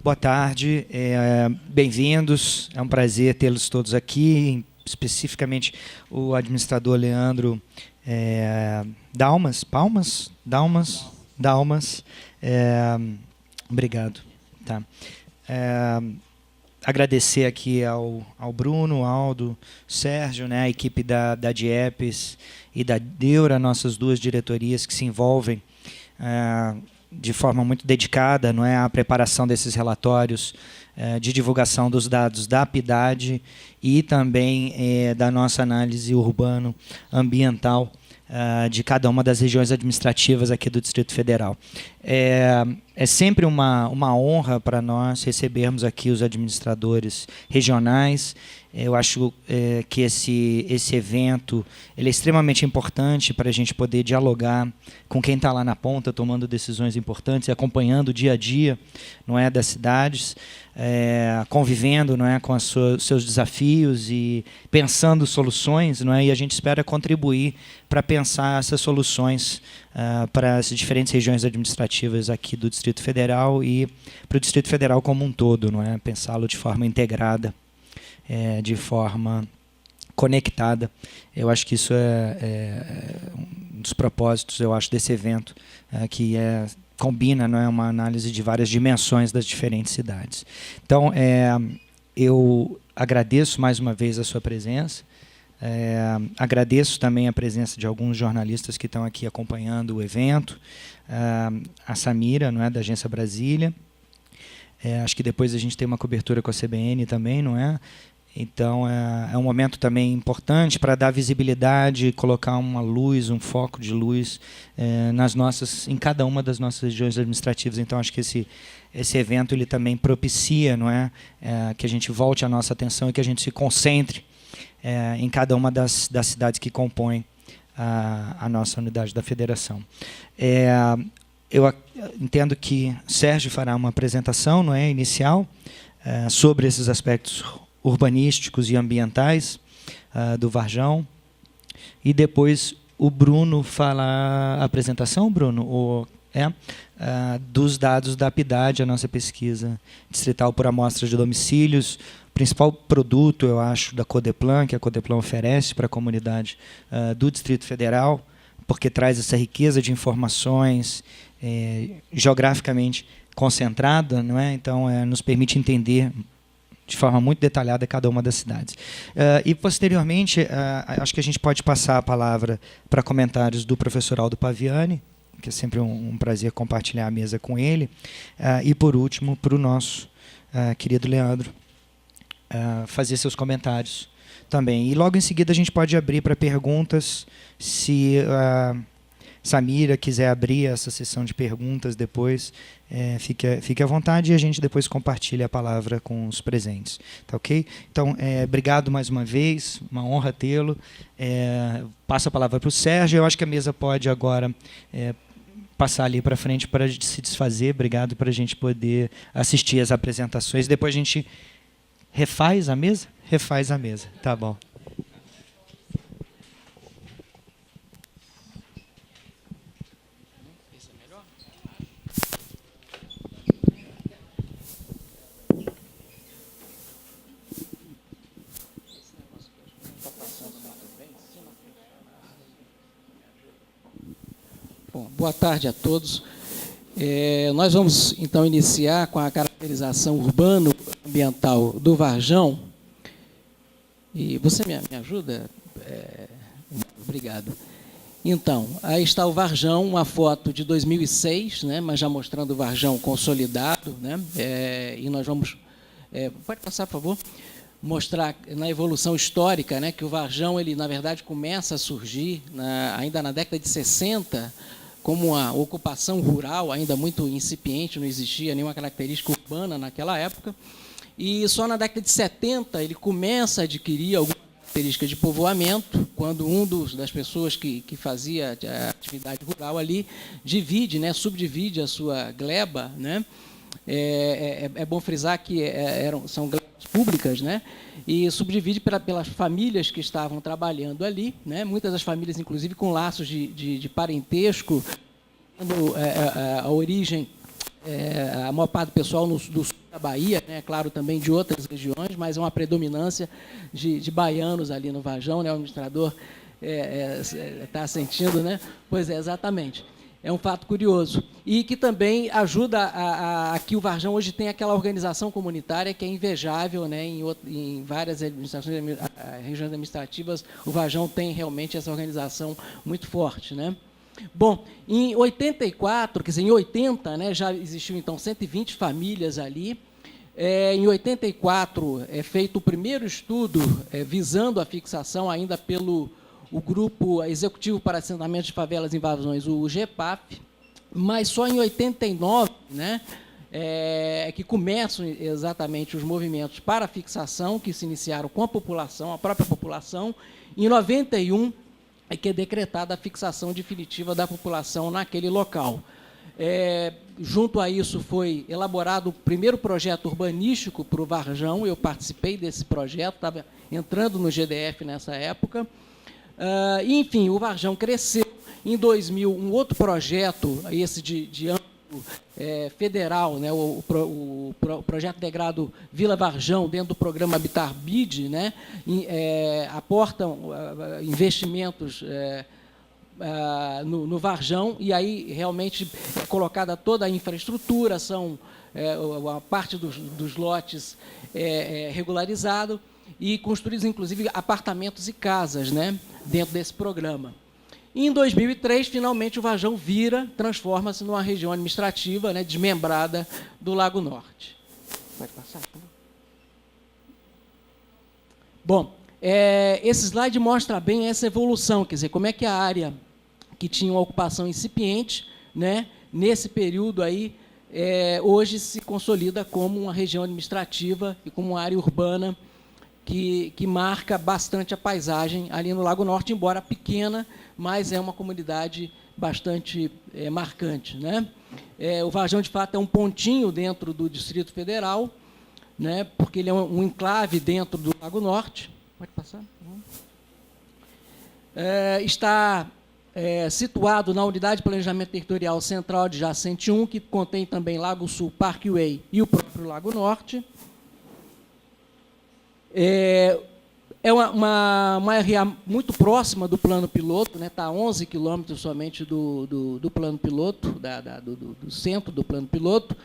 Boa tarde, bem-vindos. É um prazer tê-los todos aqui, especificamente o administrador Leandro Dalmas. Obrigado. Tá. Agradecer aqui ao Bruno, Aldo, Sérgio, né, a equipe da DIEPES e da Deura, nossas duas diretorias que se envolvem de forma muito dedicada, não é, à preparação desses relatórios de divulgação dos dados da PIDAD e também da nossa análise urbano-ambiental de cada uma das regiões administrativas aqui do Distrito Federal. É sempre uma honra para nós recebermos aqui os administradores regionais. Eu acho que esse evento ele é extremamente importante para a gente poder dialogar com quem está lá na ponta, tomando decisões importantes e acompanhando o dia a dia, não é, das cidades, convivendo, não é, com os seus desafios e pensando soluções, não é, e a gente espera contribuir para pensar essas soluções para as diferentes regiões administrativas aqui do Distrito Federal e para o Distrito Federal como um todo, não é, pensá-lo de forma integrada, de forma conectada. Eu acho que isso é um dos propósitos, eu acho, desse evento, que combina, não é, uma análise de várias dimensões das diferentes cidades. Então, eu agradeço mais uma vez a sua presença, agradeço também a presença de alguns jornalistas que estão aqui acompanhando o evento, a Samira, não é, da Agência Brasília. Acho que depois a gente tem uma cobertura com a CBN também, não é? Então, é um momento também importante para dar visibilidade, colocar uma luz, um foco de luz em cada uma das nossas regiões administrativas. Então, acho que esse evento ele também propicia, não é, que a gente volte a nossa atenção e que a gente se concentre em cada uma das cidades que compõem a nossa unidade da federação. Eu entendo que Sérgio fará uma apresentação, não é, inicial, sobre esses aspectos urbanísticos e ambientais do Varjão, e depois o Bruno fala a apresentação, Bruno, dos dados da PIDAD, a nossa pesquisa distrital por amostras de domicílios, o principal produto, eu acho, da Codeplan, que a Codeplan oferece para a comunidade do Distrito Federal, porque traz essa riqueza de informações geograficamente concentrada, não é? Então, nos permite entender de forma muito detalhada cada uma das cidades. E, posteriormente, acho que a gente pode passar a palavra para comentários do professor Aldo Paviani, que é sempre um prazer compartilhar a mesa com ele, e, por último, para o nosso querido Leandro fazer seus comentários também. E, logo em seguida, a gente pode abrir para perguntas, se Samira quiser abrir essa sessão de perguntas depois, fique à vontade e a gente depois compartilha a palavra com os presentes. Tá ok? Então, obrigado mais uma vez, uma honra tê-lo. Passo a palavra para o Sérgio. Eu acho que a mesa pode agora passar ali para frente para se desfazer. Obrigado, para a gente poder assistir às apresentações. Depois a gente refaz a mesa? Refaz a mesa. Tá bom. Bom, boa tarde a todos. Nós vamos, então, iniciar com a caracterização urbano-ambiental do Varjão. E você me ajuda? Obrigado. Então, aí está o Varjão, uma foto de 2006, né, mas já mostrando o Varjão consolidado, né, e nós vamos... pode passar, por favor? Mostrar na evolução histórica, né, que o Varjão, ele, na verdade, começa a surgir ainda na década de 60, como uma ocupação rural, ainda muito incipiente, não existia nenhuma característica urbana naquela época, e só na década de 70 ele começa a adquirir alguma característica de povoamento, quando das pessoas que fazia a atividade rural ali divide, né, subdivide a sua gleba, né. É bom frisar que são glebas públicas, né, e subdivide pelas famílias que estavam trabalhando ali, né, muitas das famílias, inclusive, com laços de parentesco, a origem a maior parte do pessoal do sul da Bahia, né, claro, também de outras regiões, mas é uma predominância de baianos ali no Varjão, né, o administrador está sentindo, né? Pois é, exatamente. É um fato curioso. E que também ajuda a que o Varjão hoje tem aquela organização comunitária que é invejável, né, em várias regiões administrativas, o Varjão tem realmente essa organização muito forte, né? Bom, em 84, quer dizer, em 80, né, já existiu, então, 120 famílias ali. Em 84, é feito o primeiro estudo visando a fixação, ainda pelo o Grupo Executivo para Assentamento de Favelas e Invasões, o GEPAF, mas só em 89, né, que começam exatamente os movimentos para a fixação, que se iniciaram com a população, a própria população. Em 91, que é decretada a fixação definitiva da população naquele local. Junto a isso, foi elaborado o primeiro projeto urbanístico para o Varjão, eu participei desse projeto, estava entrando no GDF nessa época. Enfim, o Varjão cresceu. Em 2000, um outro projeto, esse de âmbito federal, né, o projeto integrado Vila Varjão, dentro do programa Habitar BID, né, aportam investimentos no Varjão, e aí realmente é colocada toda a infraestrutura, a parte dos lotes regularizado, e construídos, inclusive, apartamentos e casas, né, dentro desse programa. E, em 2003, finalmente, o Varjão transforma-se numa região administrativa, né, desmembrada do Lago Norte. Pode passar? Bom, esse slide mostra bem essa evolução, quer dizer, como é que a área que tinha uma ocupação incipiente, né, nesse período aí, hoje se consolida como uma região administrativa e como uma área urbana que marca bastante a paisagem ali no Lago Norte, embora pequena, mas é uma comunidade bastante marcante, né? O Varjão, de fato, é um pontinho dentro do Distrito Federal, né, porque ele é um enclave dentro do Lago Norte. Pode passar? Está situado na Unidade de Planejamento Territorial Central adjacente 1, que contém também Lago Sul, Parkway e o próprio Lago Norte. É uma área muito próxima do plano piloto, né, está a 11 quilômetros somente do plano piloto, do centro do plano piloto,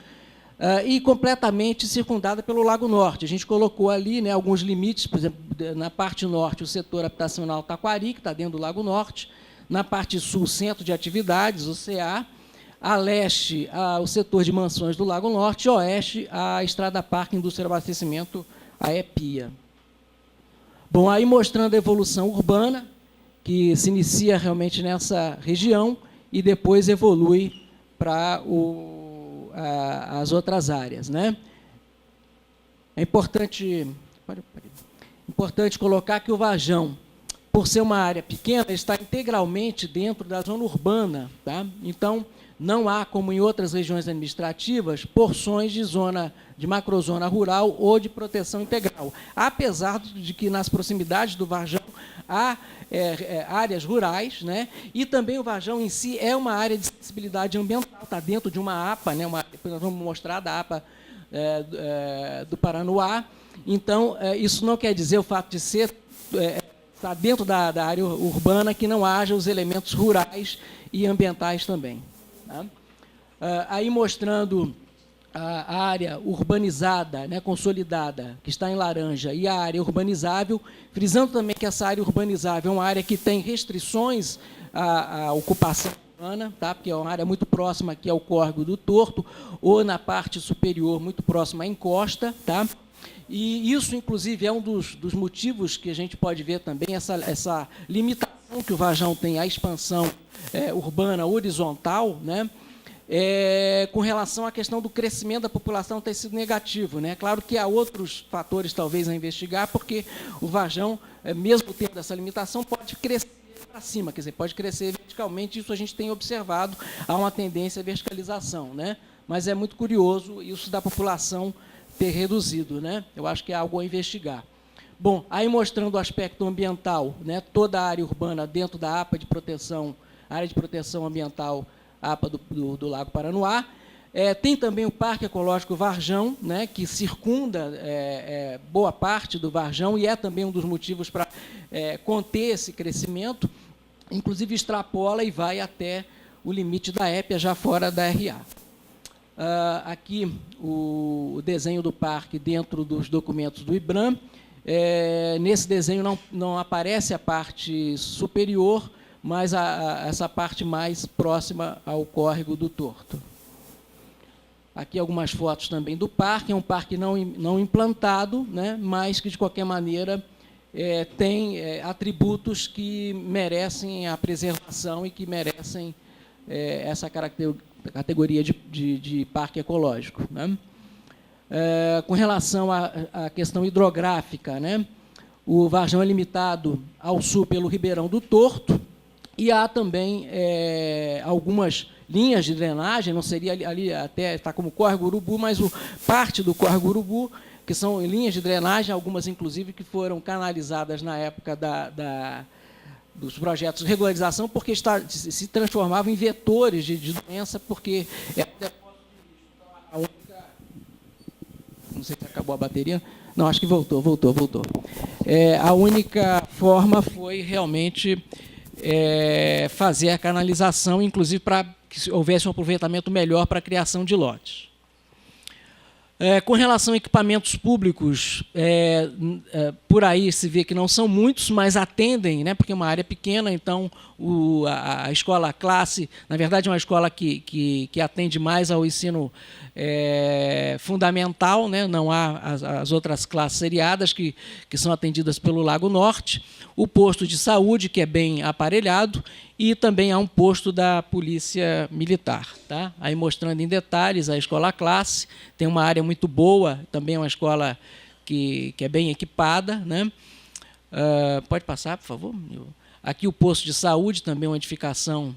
e completamente circundada pelo Lago Norte. A gente colocou ali, né, alguns limites, por exemplo, na parte norte, o setor habitacional Taquari, que está dentro do Lago Norte, na parte sul, o Centro de Atividades, o CA, a leste, o setor de mansões do Lago Norte, e a oeste, a Estrada Parque Indústria de Abastecimento, a EPIA. Bom, aí mostrando a evolução urbana, que se inicia realmente nessa região e depois evolui para as outras áreas, né? É importante colocar que o Varjão, por ser uma área pequena, está integralmente dentro da zona urbana, tá? Então, não há, como em outras regiões administrativas, porções de macrozona rural ou de proteção integral, apesar de que nas proximidades do Varjão há áreas rurais, né? E também o Varjão em si é uma área de sensibilidade ambiental, está dentro de uma APA, né? Depois nós vamos mostrar da APA do Paranoá. Então, isso não quer dizer o fato de estar dentro da área urbana que não haja os elementos rurais e ambientais também. Tá? Aí mostrando a área urbanizada, né, consolidada, que está em laranja, e a área urbanizável, frisando também que essa área urbanizável é uma área que tem restrições à ocupação urbana, tá? Porque é uma área muito próxima aqui ao córrego do Torto, ou na parte superior, muito próxima à encosta. Tá? E isso, inclusive, é um dos motivos que a gente pode ver também, essa limitação que o Varjão tem à expansão urbana horizontal, né? Com relação à questão do crescimento da população ter sido negativo, né? Claro que há outros fatores, talvez, a investigar, porque o Varjão, mesmo tendo essa limitação, pode crescer para cima, quer dizer, pode crescer verticalmente, isso a gente tem observado, há uma tendência à verticalização, né? Mas é muito curioso isso da população ter reduzido, né? Eu acho que é algo a investigar. Bom, aí mostrando o aspecto ambiental, né? Toda a área urbana dentro da APA de proteção, área de proteção ambiental, APA do Lago Paranoá, Tem também o Parque Ecológico Varjão, né, que circunda boa parte do Varjão e é também um dos motivos para conter esse crescimento, inclusive extrapola e vai até o limite da épia, já fora da RA. Aqui o desenho do parque dentro dos documentos do IBRAM. Nesse desenho não aparece a parte superior, mas essa parte mais próxima ao córrego do Torto. Aqui algumas fotos também do parque. É um parque não implantado, né, mas que, de qualquer maneira, tem atributos que merecem a preservação e que merecem essa categoria de parque ecológico, né? Com relação à questão hidrográfica, né, o Varjão é limitado ao sul pelo Ribeirão do Torto, e há também algumas linhas de drenagem, não seria ali até está como Córrego Urubu, mas parte do Córrego Urubu, que são linhas de drenagem, algumas, inclusive, que foram canalizadas na época dos projetos de regularização, porque se transformavam em vetores de doença, porque a única... Não sei se acabou a bateria. Não, acho que voltou. A única forma foi realmente fazer a canalização, inclusive para que houvesse um aproveitamento melhor para a criação de lotes. Com relação a equipamentos públicos, por aí se vê que não são muitos, mas atendem, né, porque é uma área pequena, então a escola classe, na verdade, é uma escola que atende mais ao ensino fundamental, né, não há as outras classes seriadas que são atendidas pelo Lago Norte, o posto de saúde, que é bem aparelhado, e também há um posto da Polícia Militar. Tá? Aí mostrando em detalhes a escola classe, tem uma área muito boa, também é uma escola que é bem equipada. Né? Pode passar, por favor? Aqui o posto de saúde, também uma edificação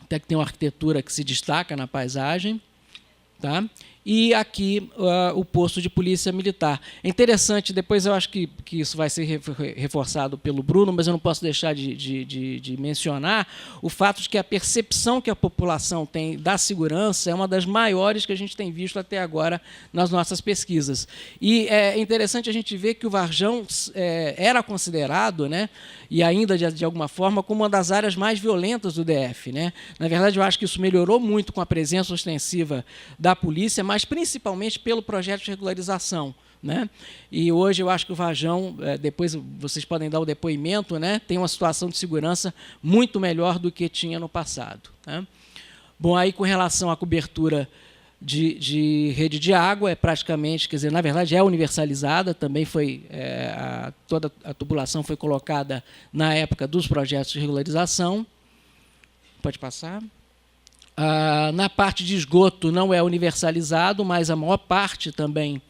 até que tem uma arquitetura que se destaca na paisagem. Tá? E aqui o posto de polícia militar. É interessante, depois eu acho que isso vai ser reforçado pelo Bruno, mas eu não posso deixar de mencionar o fato de que a percepção que a população tem da segurança é uma das maiores que a gente tem visto até agora nas nossas pesquisas. E é interessante a gente ver que o Varjão era considerado, né, e ainda de alguma forma, como uma das áreas mais violentas do DF. Né? Na verdade, eu acho que isso melhorou muito com a presença ostensiva da polícia, mas principalmente pelo projeto de regularização. Né? E hoje eu acho que o Varjão, depois vocês podem dar o depoimento, né, tem uma situação de segurança muito melhor do que tinha no passado. Né? Bom, aí com relação à cobertura de rede de água, praticamente, quer dizer, na verdade é universalizada, também foi, toda a tubulação foi colocada na época dos projetos de regularização. Pode passar. Na parte de esgoto não é universalizado, mas a maior parte também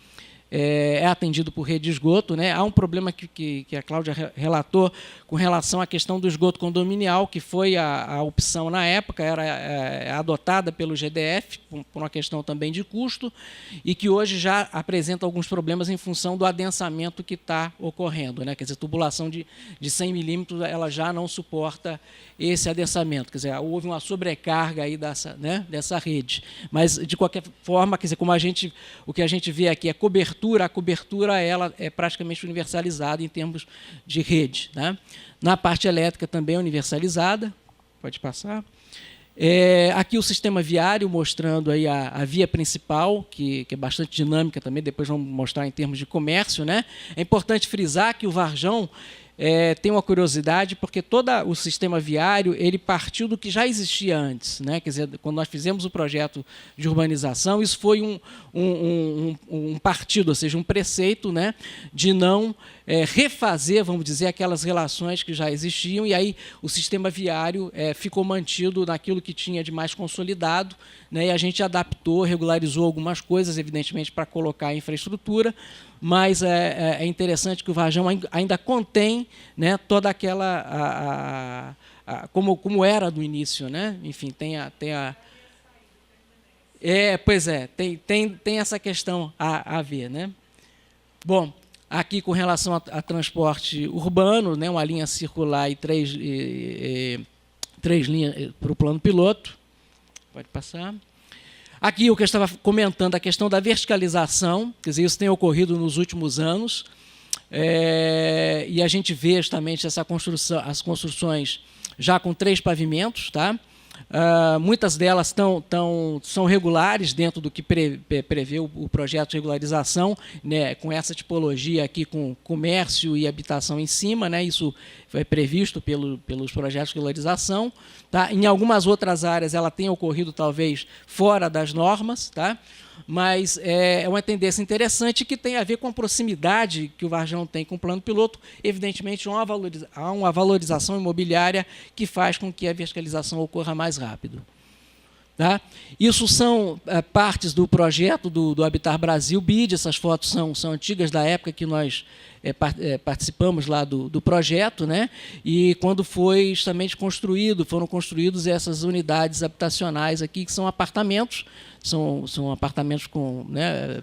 é atendido por rede de esgoto. Né? Há um problema que a Cláudia relatou com relação à questão do esgoto condominial, que foi a opção na época, era adotada pelo GDF, por uma questão também de custo, e que hoje já apresenta alguns problemas em função do adensamento que está ocorrendo. Né? Quer dizer, tubulação de 100 milímetros ela já não suporta esse adensamento. Quer dizer, houve uma sobrecarga aí dessa rede. Mas, de qualquer forma, quer dizer, o que a gente vê aqui é a cobertura ela é praticamente universalizada em termos de rede. Né? Na parte elétrica também é universalizada. Pode passar. Aqui o sistema viário, mostrando aí a via principal, que é bastante dinâmica também, depois vamos mostrar em termos de comércio. Né? É importante frisar que o Varjão tem uma curiosidade, porque todo o sistema viário ele partiu do que já existia antes. Né? Quer dizer, quando nós fizemos o projeto de urbanização, isso foi um partido, ou seja, um preceito, né, de não refazer, vamos dizer, aquelas relações que já existiam, e aí o sistema viário ficou mantido naquilo que tinha de mais consolidado, né, e a gente adaptou, regularizou algumas coisas, evidentemente, para colocar a infraestrutura, mas é interessante que o Varjão ainda contém, né, toda aquela... como era do início. Né? Enfim, tem essa questão a ver. Né? Bom, aqui com relação a transporte urbano, né, uma linha circular e três linhas para o plano piloto. Pode passar. Aqui o que eu estava comentando, a questão da verticalização, quer dizer, isso tem ocorrido nos últimos anos, e a gente vê justamente essa construção, as construções já com 3 pavimentos, tá? Muitas delas são regulares dentro do que prevê o projeto de regularização, né, com essa tipologia aqui com comércio e habitação em cima, né, isso foi previsto pelos projetos de regularização. Tá? Em algumas outras áreas ela tem ocorrido talvez fora das normas, tá? Mas é uma tendência interessante que tem a ver com a proximidade que o Varjão tem com o plano piloto. Evidentemente, há uma valorização imobiliária que faz com que a verticalização ocorra mais rápido. Tá? Isso são partes do projeto do Habitar Brasil BID, essas fotos são antigas da época que nós participamos lá do projeto, né? E quando foi justamente foram construídos essas unidades habitacionais aqui, que são apartamentos, são apartamentos com... Né?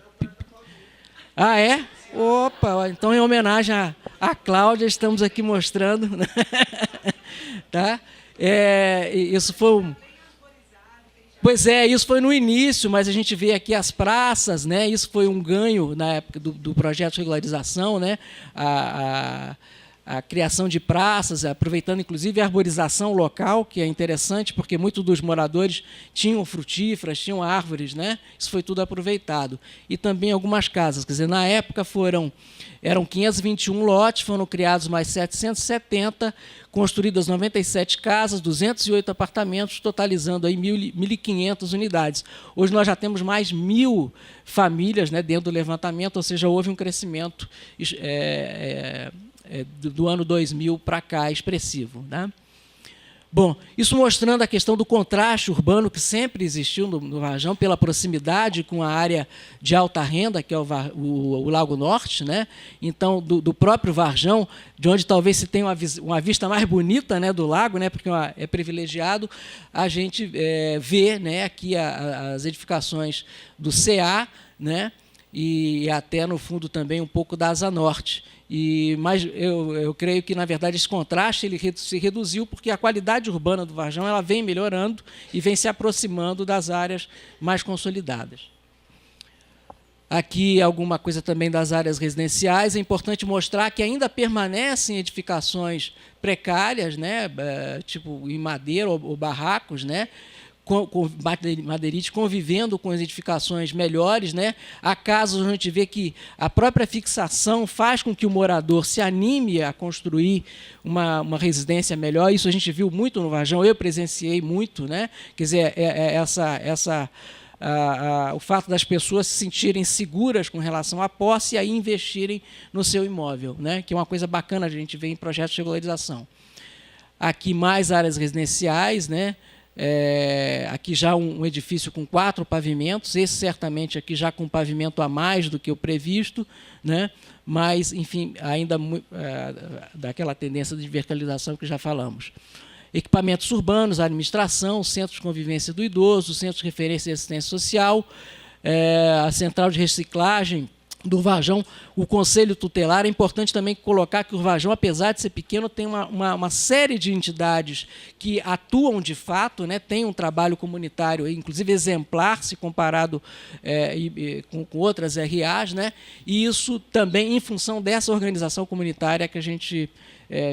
Ah, é? Opa, então em homenagem à Cláudia, estamos aqui mostrando. Né? Tá? Isso foi Pois é, isso foi no início, mas a gente vê aqui as praças, né? Isso foi um ganho na época do projeto de regularização, né? A criação de praças, aproveitando inclusive a arborização local, que é interessante, porque muitos dos moradores tinham frutíferas, tinham árvores, né? Isso foi tudo aproveitado. E também algumas casas, quer dizer, na época eram 521 lotes, foram criados mais 770, construídas 97 casas, 208 apartamentos, totalizando aí 1.500 unidades. Hoje nós já temos mais 1.000 famílias, né, dentro do levantamento, ou seja, houve um crescimento do ano 2000 para cá expressivo. Né? Bom, isso mostrando a questão do contraste urbano que sempre existiu no Varjão, pela proximidade com a área de alta renda, que é o Lago Norte, né? Então, do próprio Varjão, de onde talvez se tenha uma vista mais bonita, né, do lago, né, porque é privilegiado, a gente vê, né, aqui as edificações do CA, né, e até, no fundo, também um pouco da Asa Norte. Mas eu creio que, na verdade, esse contraste ele se reduziu porque a qualidade urbana do Varjão ela vem melhorando e vem se aproximando das áreas mais consolidadas. Aqui alguma coisa também das áreas residenciais. É importante mostrar que ainda permanecem edificações precárias, né, tipo em madeira ou barracos, né, com madeirite, convivendo com as edificações melhores, né? Há casos onde a gente vê que a própria fixação faz com que o morador se anime a construir uma residência melhor. Isso a gente viu muito no Varjão, eu presenciei muito, né? Quer dizer, o fato das pessoas se sentirem seguras com relação à posse e aí investirem no seu imóvel, né? Que é uma coisa bacana a gente ver em projetos de regularização. Aqui mais áreas residenciais, né? Aqui já um edifício com 4 pavimentos, esse certamente aqui já com pavimento a mais do que o previsto, né? Mas, enfim, ainda daquela tendência de verticalização que já falamos. Equipamentos urbanos, administração, centros de convivência do idoso, centros de referência e assistência social, a central de reciclagem do Varjão, o Conselho Tutelar. É importante também colocar que o Varjão, apesar de ser pequeno, tem uma série de entidades que atuam de fato, né, tem um trabalho comunitário, inclusive exemplar, se comparado com outras RAs, né, e isso também em função dessa organização comunitária que a gente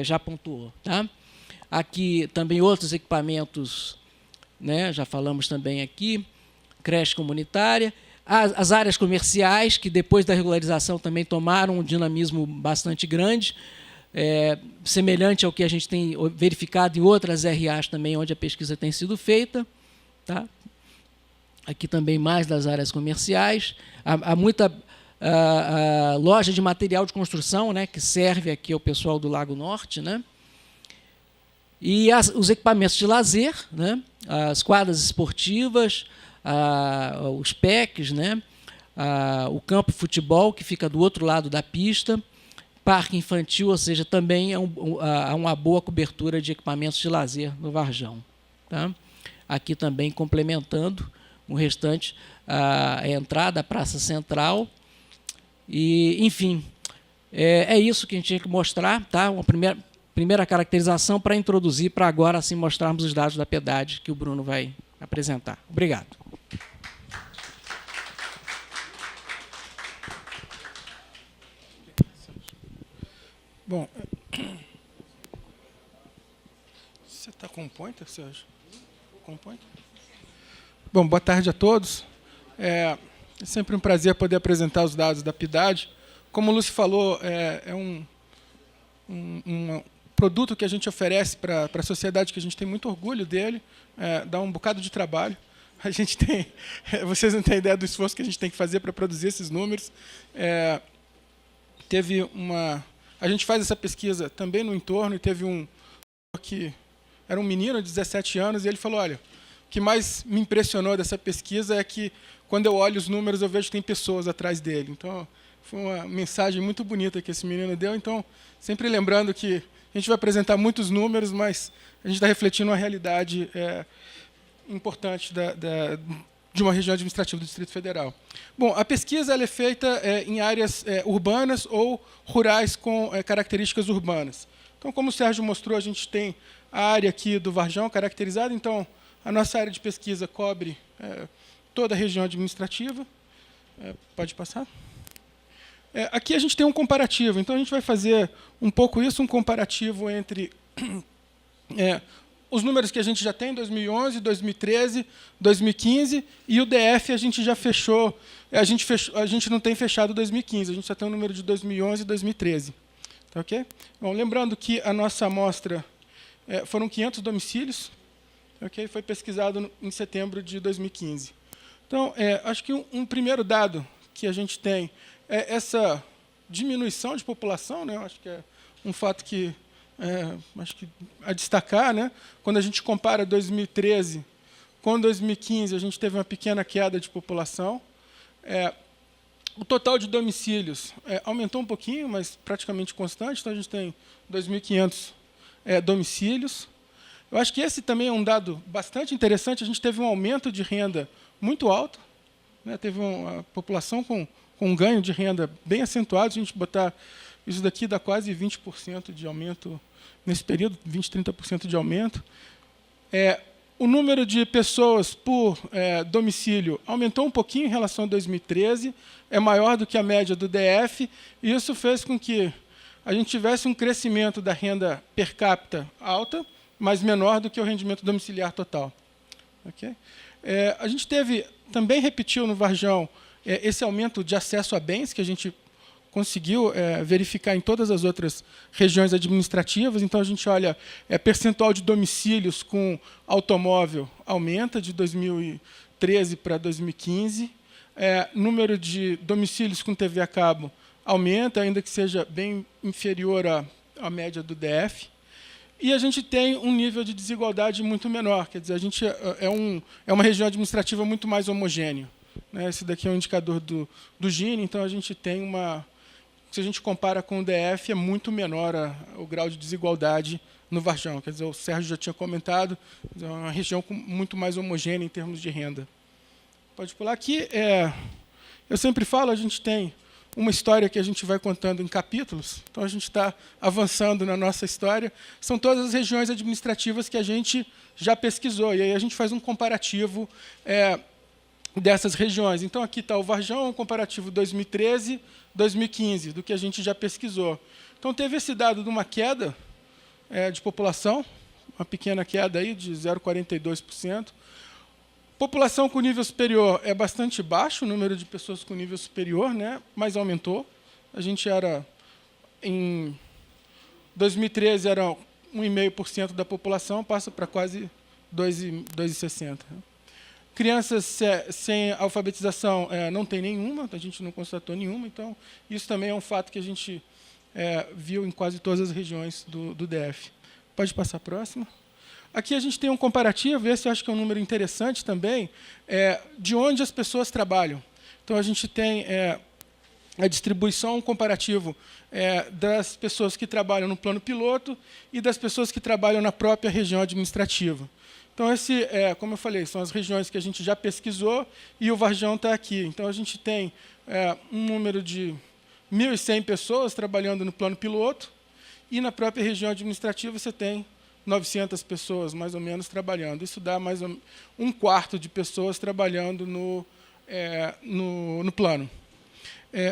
já pontuou. Tá? Aqui também outros equipamentos, né, já falamos também aqui, creche comunitária, as áreas comerciais, que depois da regularização também tomaram um dinamismo bastante grande, semelhante ao que a gente tem verificado em outras RAs também, onde a pesquisa tem sido feita. Tá? Aqui também mais das áreas comerciais. Há muita loja de material de construção, né, que serve aqui ao pessoal do Lago Norte, né? E os equipamentos de lazer, né, as quadras esportivas, os PECs, né? O campo de futebol, que fica do outro lado da pista, parque infantil, ou seja, também há uma boa cobertura de equipamentos de lazer no Varjão. Tá? Aqui também complementando o restante, a entrada, a Praça Central. E, enfim, é isso que a gente tinha que mostrar, tá? Uma primeira caracterização para introduzir, para agora assim mostrarmos os dados da PEDAD que o Bruno vai apresentar. Obrigado. Pointer, Sérgio? Com Pointer? Bom, boa tarde a todos. É sempre um prazer poder apresentar os dados da PIDAD. Como o Lúcio falou, é um produto que a gente oferece para a sociedade, que a gente tem muito orgulho dele, dá um bocado de trabalho. A gente tem, vocês não têm ideia do esforço que a gente tem que fazer para produzir esses números. A gente faz essa pesquisa também no entorno, e teve um que era um menino de 17 anos, e ele falou, olha, o que mais me impressionou dessa pesquisa é que, quando eu olho os números, eu vejo que tem pessoas atrás dele. Então, foi uma mensagem muito bonita que esse menino deu. Então, sempre lembrando que a gente vai apresentar muitos números, mas a gente está refletindo uma realidade importante de uma região administrativa do Distrito Federal. Bom, a pesquisa ela é feita em áreas urbanas ou rurais com características urbanas. Então, como o Sérgio mostrou, a gente tem a área aqui do Varjão caracterizada. Então, a nossa área de pesquisa cobre toda a região administrativa. Pode passar? Aqui a gente tem um comparativo. Então, a gente vai fazer um pouco isso, um comparativo entre os números que a gente já tem em 2011, 2013, 2015, e o DF a gente já fechou. A gente não tem fechado 2015, a gente só tem o número de 2011 e 2013. Tá ok? Bom, lembrando que a nossa amostra foram 500 domicílios, ok? Foi pesquisado em setembro de 2015. Então, acho que um primeiro dado que a gente tem é essa diminuição de população, né? Acho que é um fato que acho que a destacar, né? Quando a gente compara 2013 com 2015, a gente teve uma pequena queda de população. O total de domicílios aumentou um pouquinho, mas praticamente constante. Então, a gente tem 2.500 domicílios. Eu acho que esse também é um dado bastante interessante. A gente teve um aumento de renda muito alto, né? Teve uma população com um ganho de renda bem acentuado. Se a gente botar isso daqui, dá quase 20% de aumento nesse período, 20%, 30% de aumento. O número de pessoas por domicílio aumentou um pouquinho em relação a 2013, é maior do que a média do DF, e isso fez com que a gente tivesse um crescimento da renda per capita alta, mas menor do que o rendimento domiciliar total. Okay? A gente também repetiu no Varjão esse aumento de acesso a bens, que a gente conseguiu verificar em todas as outras regiões administrativas. Então, a gente olha, percentual de domicílios com automóvel aumenta de 2013 para 2015. Número de domicílios com TV a cabo aumenta, ainda que seja bem inferior à média do DF. E a gente tem um nível de desigualdade muito menor. Quer dizer, a gente é uma região administrativa muito mais homogênea. Né? Esse daqui é um indicador do Gini, então a gente tem se a gente compara com o DF, é muito menor o grau de desigualdade no Varjão. Quer dizer, o Sérgio já tinha comentado, é uma região muito mais homogênea em termos de renda. Pode pular aqui. Eu sempre falo, a gente tem uma história que a gente vai contando em capítulos, então a gente está avançando na nossa história. São todas as regiões administrativas que a gente já pesquisou, e aí a gente faz um comparativo dessas regiões. Então, aqui está o Varjão, um comparativo 2013, 2015, do que a gente já pesquisou. Então, teve esse dado de uma queda de população, uma pequena queda aí de 0,42%. População com nível superior é bastante baixo, o número de pessoas com nível superior, né, mas aumentou. A gente em 2013, era 1,5% da população, passa para quase 2,60%. Crianças sem alfabetização não tem nenhuma, a gente não constatou nenhuma, então isso também é um fato que a gente viu em quase todas as regiões do DF. Pode passar a próxima. Aqui a gente tem um comparativo, esse eu acho que é um número interessante também, de onde as pessoas trabalham. Então, a gente tem a distribuição, um comparativo das pessoas que trabalham no plano piloto e das pessoas que trabalham na própria região administrativa. Então, como eu falei, são as regiões que a gente já pesquisou e o Varjão está aqui. Então, a gente tem um número de 1.100 pessoas trabalhando no plano piloto e na própria região administrativa você tem 900 pessoas, mais ou menos, trabalhando. Isso dá mais ou menos um quarto de pessoas trabalhando no plano.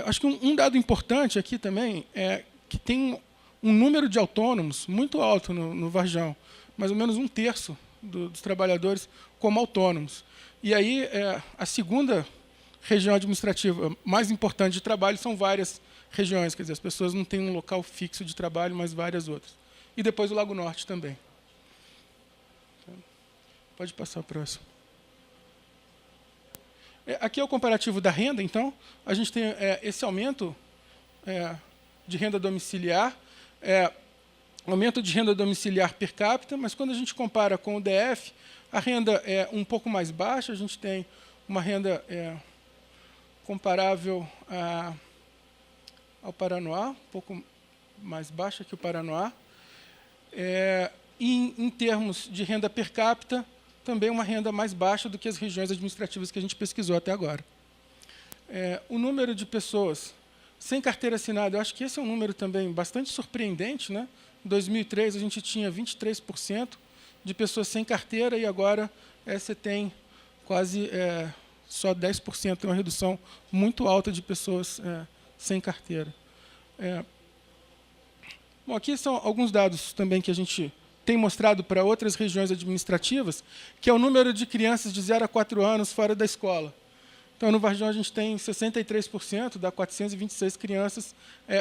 Acho que um dado importante aqui também é que tem um número de autônomos muito alto no Varjão. mais ou menos 1/3 dos trabalhadores como autônomos. E aí, a segunda região administrativa mais importante de trabalho são várias regiões, quer dizer, as pessoas não têm um local fixo de trabalho, mas várias outras. E depois o Lago Norte também. Pode passar o próximo. Aqui é o comparativo da renda, então. A gente tem esse aumento de renda domiciliar, aumento de renda domiciliar per capita, mas quando a gente compara com o DF, a renda é um pouco mais baixa, a gente tem uma renda comparável ao Paranoá, um pouco mais baixa que o Paranoá. Em termos de renda per capita, também uma renda mais baixa do que as regiões administrativas que a gente pesquisou até agora. O número de pessoas sem carteira assinada, eu acho que esse é um número também bastante surpreendente, né? Em 2003, a gente tinha 23% de pessoas sem carteira e agora você tem quase só 10%, uma redução muito alta de pessoas sem carteira. Bom, aqui são alguns dados também que a gente tem mostrado para outras regiões administrativas, que é o número de crianças de 0 a 4 anos fora da escola. Então, no Varjão, a gente tem 63%, dá 426 crianças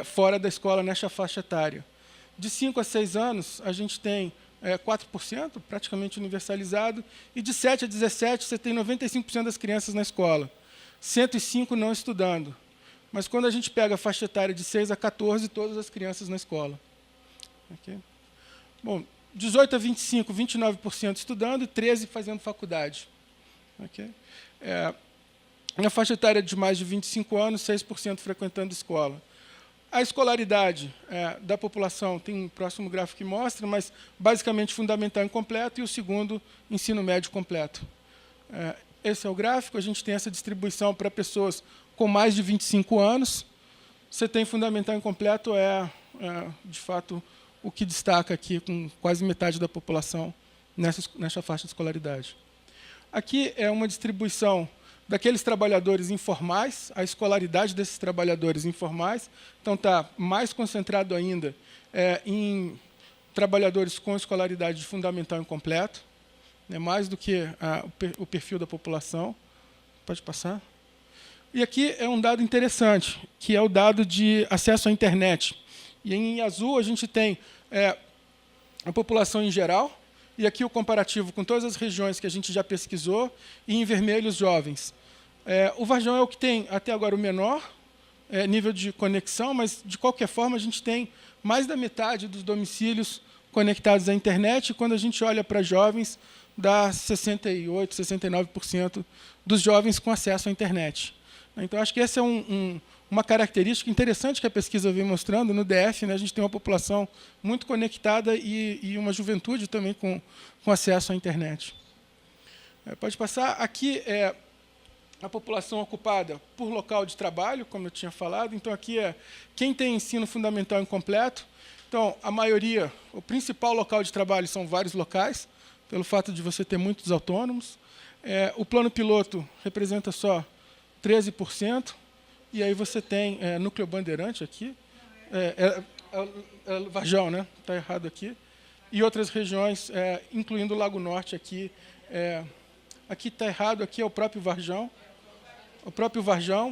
fora da escola nesta faixa etária. De 5 a 6 anos, a gente tem 4%, praticamente universalizado, e de 7 a 17, você tem 95% das crianças na escola, 105 não estudando. Mas quando a gente pega a faixa etária de 6 a 14, todas as crianças na escola. Okay? Bom, 18 a 25, 29% estudando e 13% fazendo faculdade. Okay? Na faixa etária de mais de 25 anos, 6% frequentando escola. A escolaridade da população, tem um próximo gráfico que mostra, mas basicamente fundamental incompleto e o segundo, ensino médio completo. Esse é o gráfico, a gente tem essa distribuição para pessoas com mais de 25 anos. Você tem fundamental incompleto, de fato, o que destaca aqui, com quase metade da população nessa faixa de escolaridade. Aqui é uma distribuição daqueles trabalhadores informais, a escolaridade desses trabalhadores informais. Então, está mais concentrado ainda em trabalhadores com escolaridade de fundamental incompleto, mais do que o perfil da população. Pode passar. E aqui é um dado interessante, que é o dado de acesso à internet. E em azul a gente tem a população em geral, e aqui o comparativo com todas as regiões que a gente já pesquisou, e em vermelho os jovens. O Varjão é o que tem até agora o menor nível de conexão, mas de qualquer forma a gente tem mais da metade dos domicílios conectados à internet, e quando a gente olha para jovens, dá 68%, 69% dos jovens com acesso à internet. Então, acho que essa é uma característica interessante que a pesquisa vem mostrando. No DF, a gente tem uma população muito conectada e uma juventude também com acesso à internet. Pode passar. Aqui é a população ocupada por local de trabalho, como eu tinha falado. Então, aqui é quem tem ensino fundamental incompleto. Então, a maioria, o principal local de trabalho são vários locais, pelo fato de você ter muitos autônomos. O plano piloto representa só 13%, e aí você tem Núcleo Bandeirante aqui, Varjão, né? Está errado aqui, e outras regiões, incluindo o Lago Norte aqui. Aqui está errado, aqui é o próprio Varjão,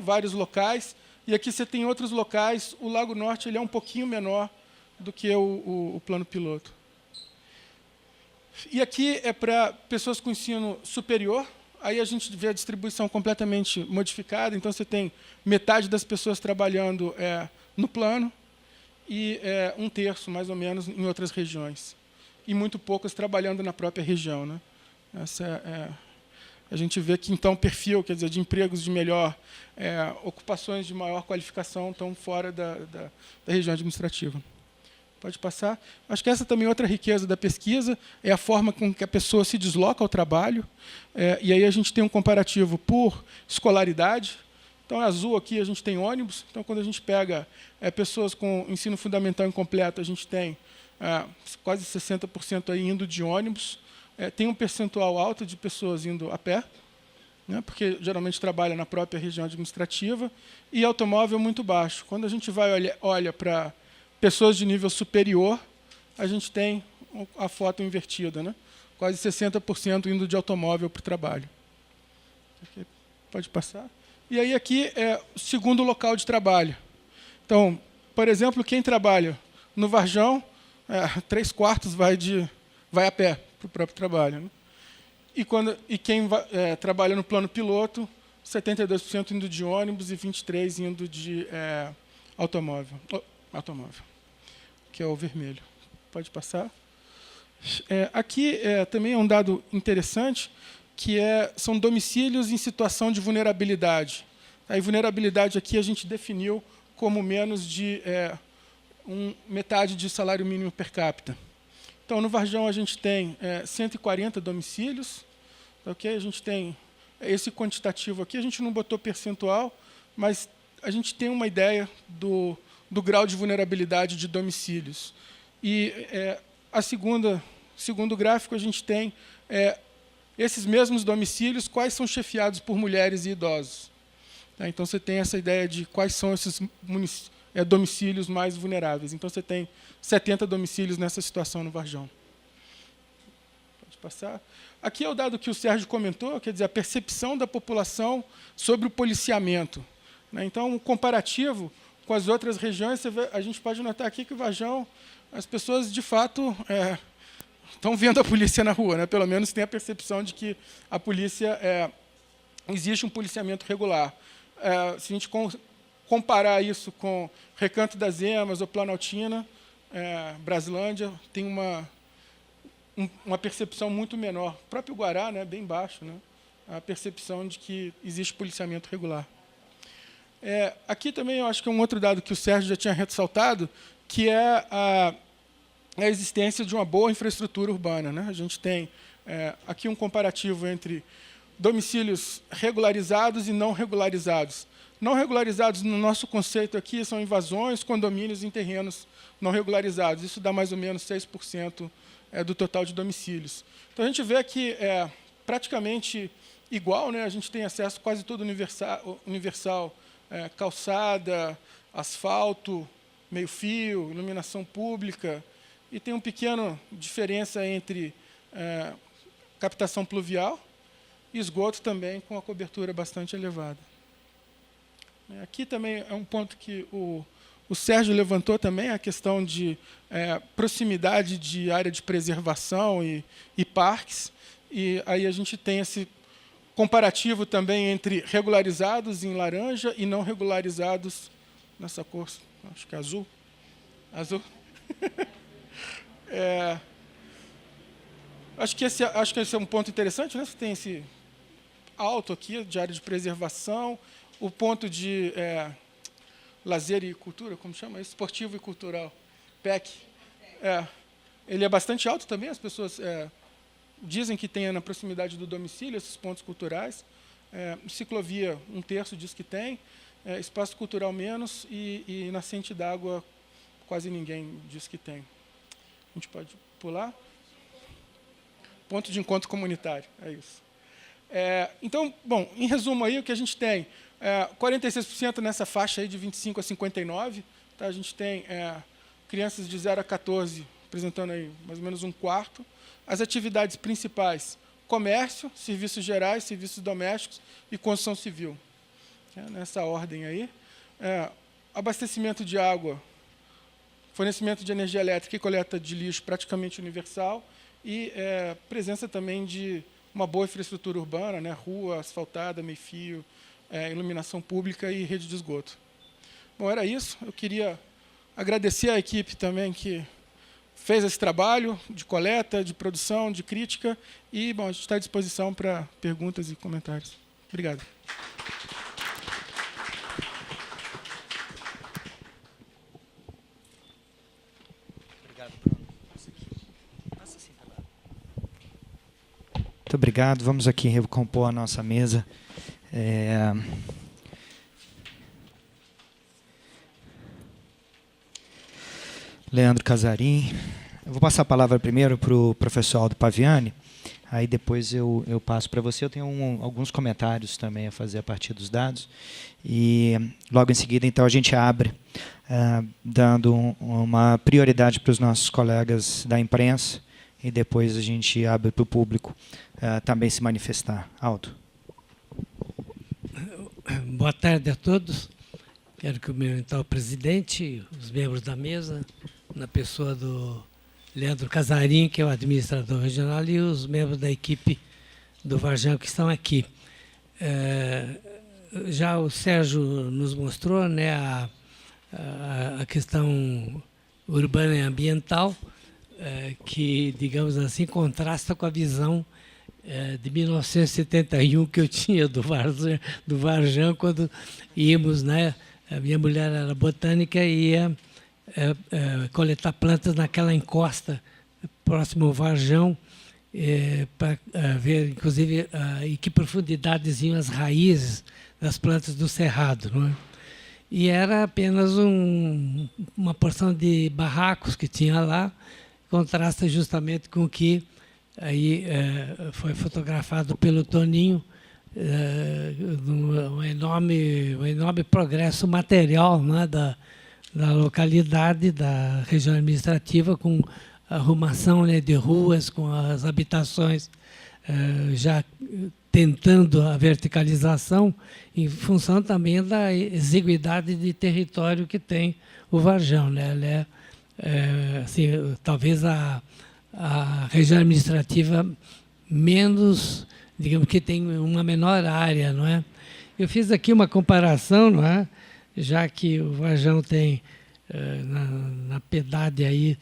vários locais, e aqui você tem outros locais. O Lago Norte ele é um pouquinho menor do que o plano piloto. E aqui é para pessoas com ensino superior. Aí a gente vê a distribuição completamente modificada. Então, você tem metade das pessoas trabalhando no plano e 1/3, mais ou menos, em outras regiões. E muito poucas trabalhando na própria região. Né? A gente vê que, então, o perfil, quer dizer, de empregos de melhor, ocupações de maior qualificação estão fora da região administrativa. Pode passar. Acho que essa também é outra riqueza da pesquisa, é a forma com que a pessoa se desloca ao trabalho. E aí a gente tem um comparativo por escolaridade. Então, azul aqui a gente tem ônibus. Então, quando a gente pega pessoas com ensino fundamental incompleto, a gente tem quase 60% aí indo de ônibus. Tem um percentual alto de pessoas indo a pé, né, porque geralmente trabalha na própria região administrativa, e automóvel muito baixo. Quando a gente olha para pessoas de nível superior, a gente tem a foto invertida, né? Quase 60% indo de automóvel para o trabalho. Aqui, pode passar. E aí aqui é o segundo local de trabalho. Então, por exemplo, quem trabalha no Varjão, 3/4 vai a pé para o próprio trabalho, né? E quem trabalha no plano piloto, 72% indo de ônibus e 23% indo de automóvel, que é o vermelho. Pode passar. Aqui também é um dado interessante, que são domicílios em situação de vulnerabilidade. A vulnerabilidade aqui a gente definiu como menos de metade de salário mínimo per capita. Então, no Varjão, a gente tem 140 domicílios. Okay? A gente tem esse quantitativo aqui, a gente não botou percentual, mas a gente tem uma ideia do grau de vulnerabilidade de domicílios. E segundo gráfico, a gente tem esses mesmos domicílios, quais são chefiados por mulheres e idosos. Tá? Então, você tem essa ideia de quais são esses domicílios mais vulneráveis. Então, você tem 70 domicílios nessa situação no Varjão. Pode passar. Aqui é o dado que o Sérgio comentou, quer dizer, a percepção da população sobre o policiamento. Né? Então, um comparativo com as outras regiões, a gente pode notar aqui que o Varjão, as pessoas, de fato, estão vendo a polícia na rua, né? Pelo menos tem a percepção de que a polícia existe um policiamento regular. Se a gente comparar isso com Recanto das Emas ou Planaltina, Brasilândia, tem uma percepção muito menor. O próprio Guará, né, bem baixo, né, a percepção de que existe policiamento regular. Aqui também eu acho que é um outro dado que o Sérgio já tinha ressaltado, que é a existência de uma boa infraestrutura urbana, né? A gente tem aqui um comparativo entre domicílios regularizados e não regularizados. Não regularizados, no nosso conceito aqui, são invasões, condomínios em terrenos não regularizados. Isso dá mais ou menos 6% do total de domicílios. Então, a gente vê que é praticamente igual, né? A gente tem acesso quase todo universal, calçada, asfalto, meio-fio, iluminação pública, e tem uma pequena diferença entre captação pluvial e esgoto também com a cobertura bastante elevada. Aqui também é um ponto que o Sérgio levantou também, a questão de proximidade de área de preservação e parques, e aí a gente tem esse comparativo também entre regularizados em laranja e não regularizados nessa cor, acho que é azul. Azul. Acho que esse é um ponto interessante, né? Você tem esse alto aqui de área de preservação, o ponto de lazer e cultura, como chama isso? Esportivo e cultural, PEC. Ele é bastante alto também, as pessoas dizem que tem na proximidade do domicílio esses pontos culturais. Ciclovia, 1/3 diz que tem, espaço cultural menos, e nascente d'água quase ninguém diz que tem. A gente pode pular. Ponto de encontro comunitário, é isso. Então, bom, em resumo aí, o que a gente tem, 46% nessa faixa aí de 25 a 59, tá? A gente tem crianças de 0 a 14, apresentando aí mais ou menos 1/4. As atividades principais, comércio, serviços gerais, serviços domésticos e construção civil. Nessa ordem aí. Abastecimento de água, fornecimento de energia elétrica e coleta de lixo praticamente universal, e presença também de uma boa infraestrutura urbana, né? Rua asfaltada, meio-fio, iluminação pública e rede de esgoto. Bom, era isso. Eu queria agradecer à equipe também que fez esse trabalho de coleta, de produção, de crítica, e bom, a gente está à disposição para perguntas e comentários. Obrigado. Muito obrigado. Vamos aqui recompor a nossa mesa. Leandro Casarim. Eu vou passar a palavra primeiro para o professor Aldo Paviani, aí depois eu passo para você. Eu tenho alguns comentários também a fazer a partir dos dados. E logo em seguida, então, a gente abre, dando uma prioridade para os nossos colegas da imprensa, e depois a gente abre para o público também se manifestar. Aldo. Boa tarde a todos. Quero cumprimentar o presidente, os membros da mesa, na pessoa do Leandro Casarim, que é o administrador regional, e os membros da equipe do Varjão que estão aqui. Já o Sérgio nos mostrou, né, a questão urbana e ambiental, que, digamos assim, contrasta com a visão de 1971 que eu tinha do Varjão, quando íamos, né, a minha mulher era botânica e ia coletar plantas naquela encosta próximo ao Varjão, para ver, inclusive, em que profundidades iam as raízes das plantas do cerrado, não é? E era apenas uma porção de barracos que tinha lá, contrasta justamente com o que aí foi fotografado pelo Toninho, um enorme progresso material, né, da localidade, da região administrativa, com arrumação, né, de ruas, com as habitações já tentando a verticalização, em função também da exiguidade de território que tem o Varjão, né? Ela assim, talvez a região administrativa menos, digamos, que tem uma menor área, não é? Eu fiz aqui uma comparação, não é? Já que o Varjão tem na PEDAD aí,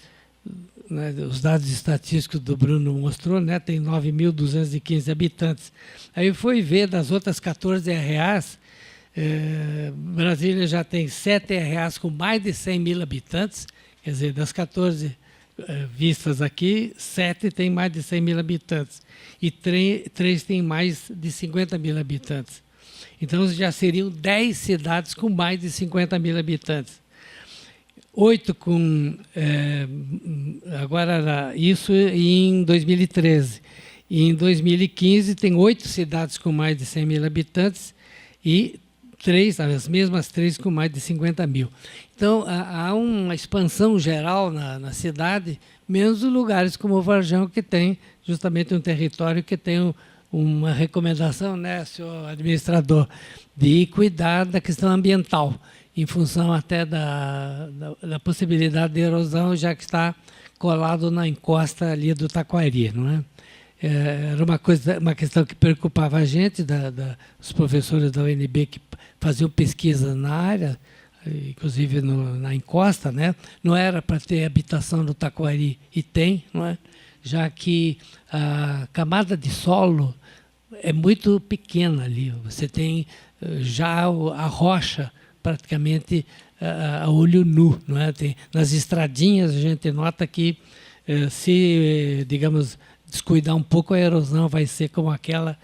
né, os dados estatísticos do Bruno mostrou, né, tem 9.215 habitantes. Aí foi ver das outras 14 RAs, Brasília já tem 7 RAs com mais de 100 mil habitantes, quer dizer, das 14 vistas aqui, 7 têm mais de 100 mil habitantes e 3 têm mais de 50 mil habitantes. Então, já seriam 10 cidades com mais de 50 mil habitantes. 8 com... agora, isso em 2013. E em 2015, tem 8 cidades com mais de 100 mil habitantes e 3, as mesmas 3 com mais de 50 mil. Então, há uma expansão geral na cidade, menos os lugares como o Varjão, que tem justamente um território que tem uma recomendação, né, senhor administrador, de cuidar da questão ambiental, em função até da possibilidade de erosão, já que está colado na encosta ali do Taquari, não é? Era uma questão que preocupava a gente, os professores da UNB que faziam pesquisa na área, inclusive na encosta, né? Não era para ter habitação no Taquari, e tem, não é? Já que a camada de solo é muito pequena ali. Você tem já a rocha praticamente a olho nu, não é? Nas estradinhas a gente nota que se, digamos, descuidar um pouco, a erosão vai ser como aquela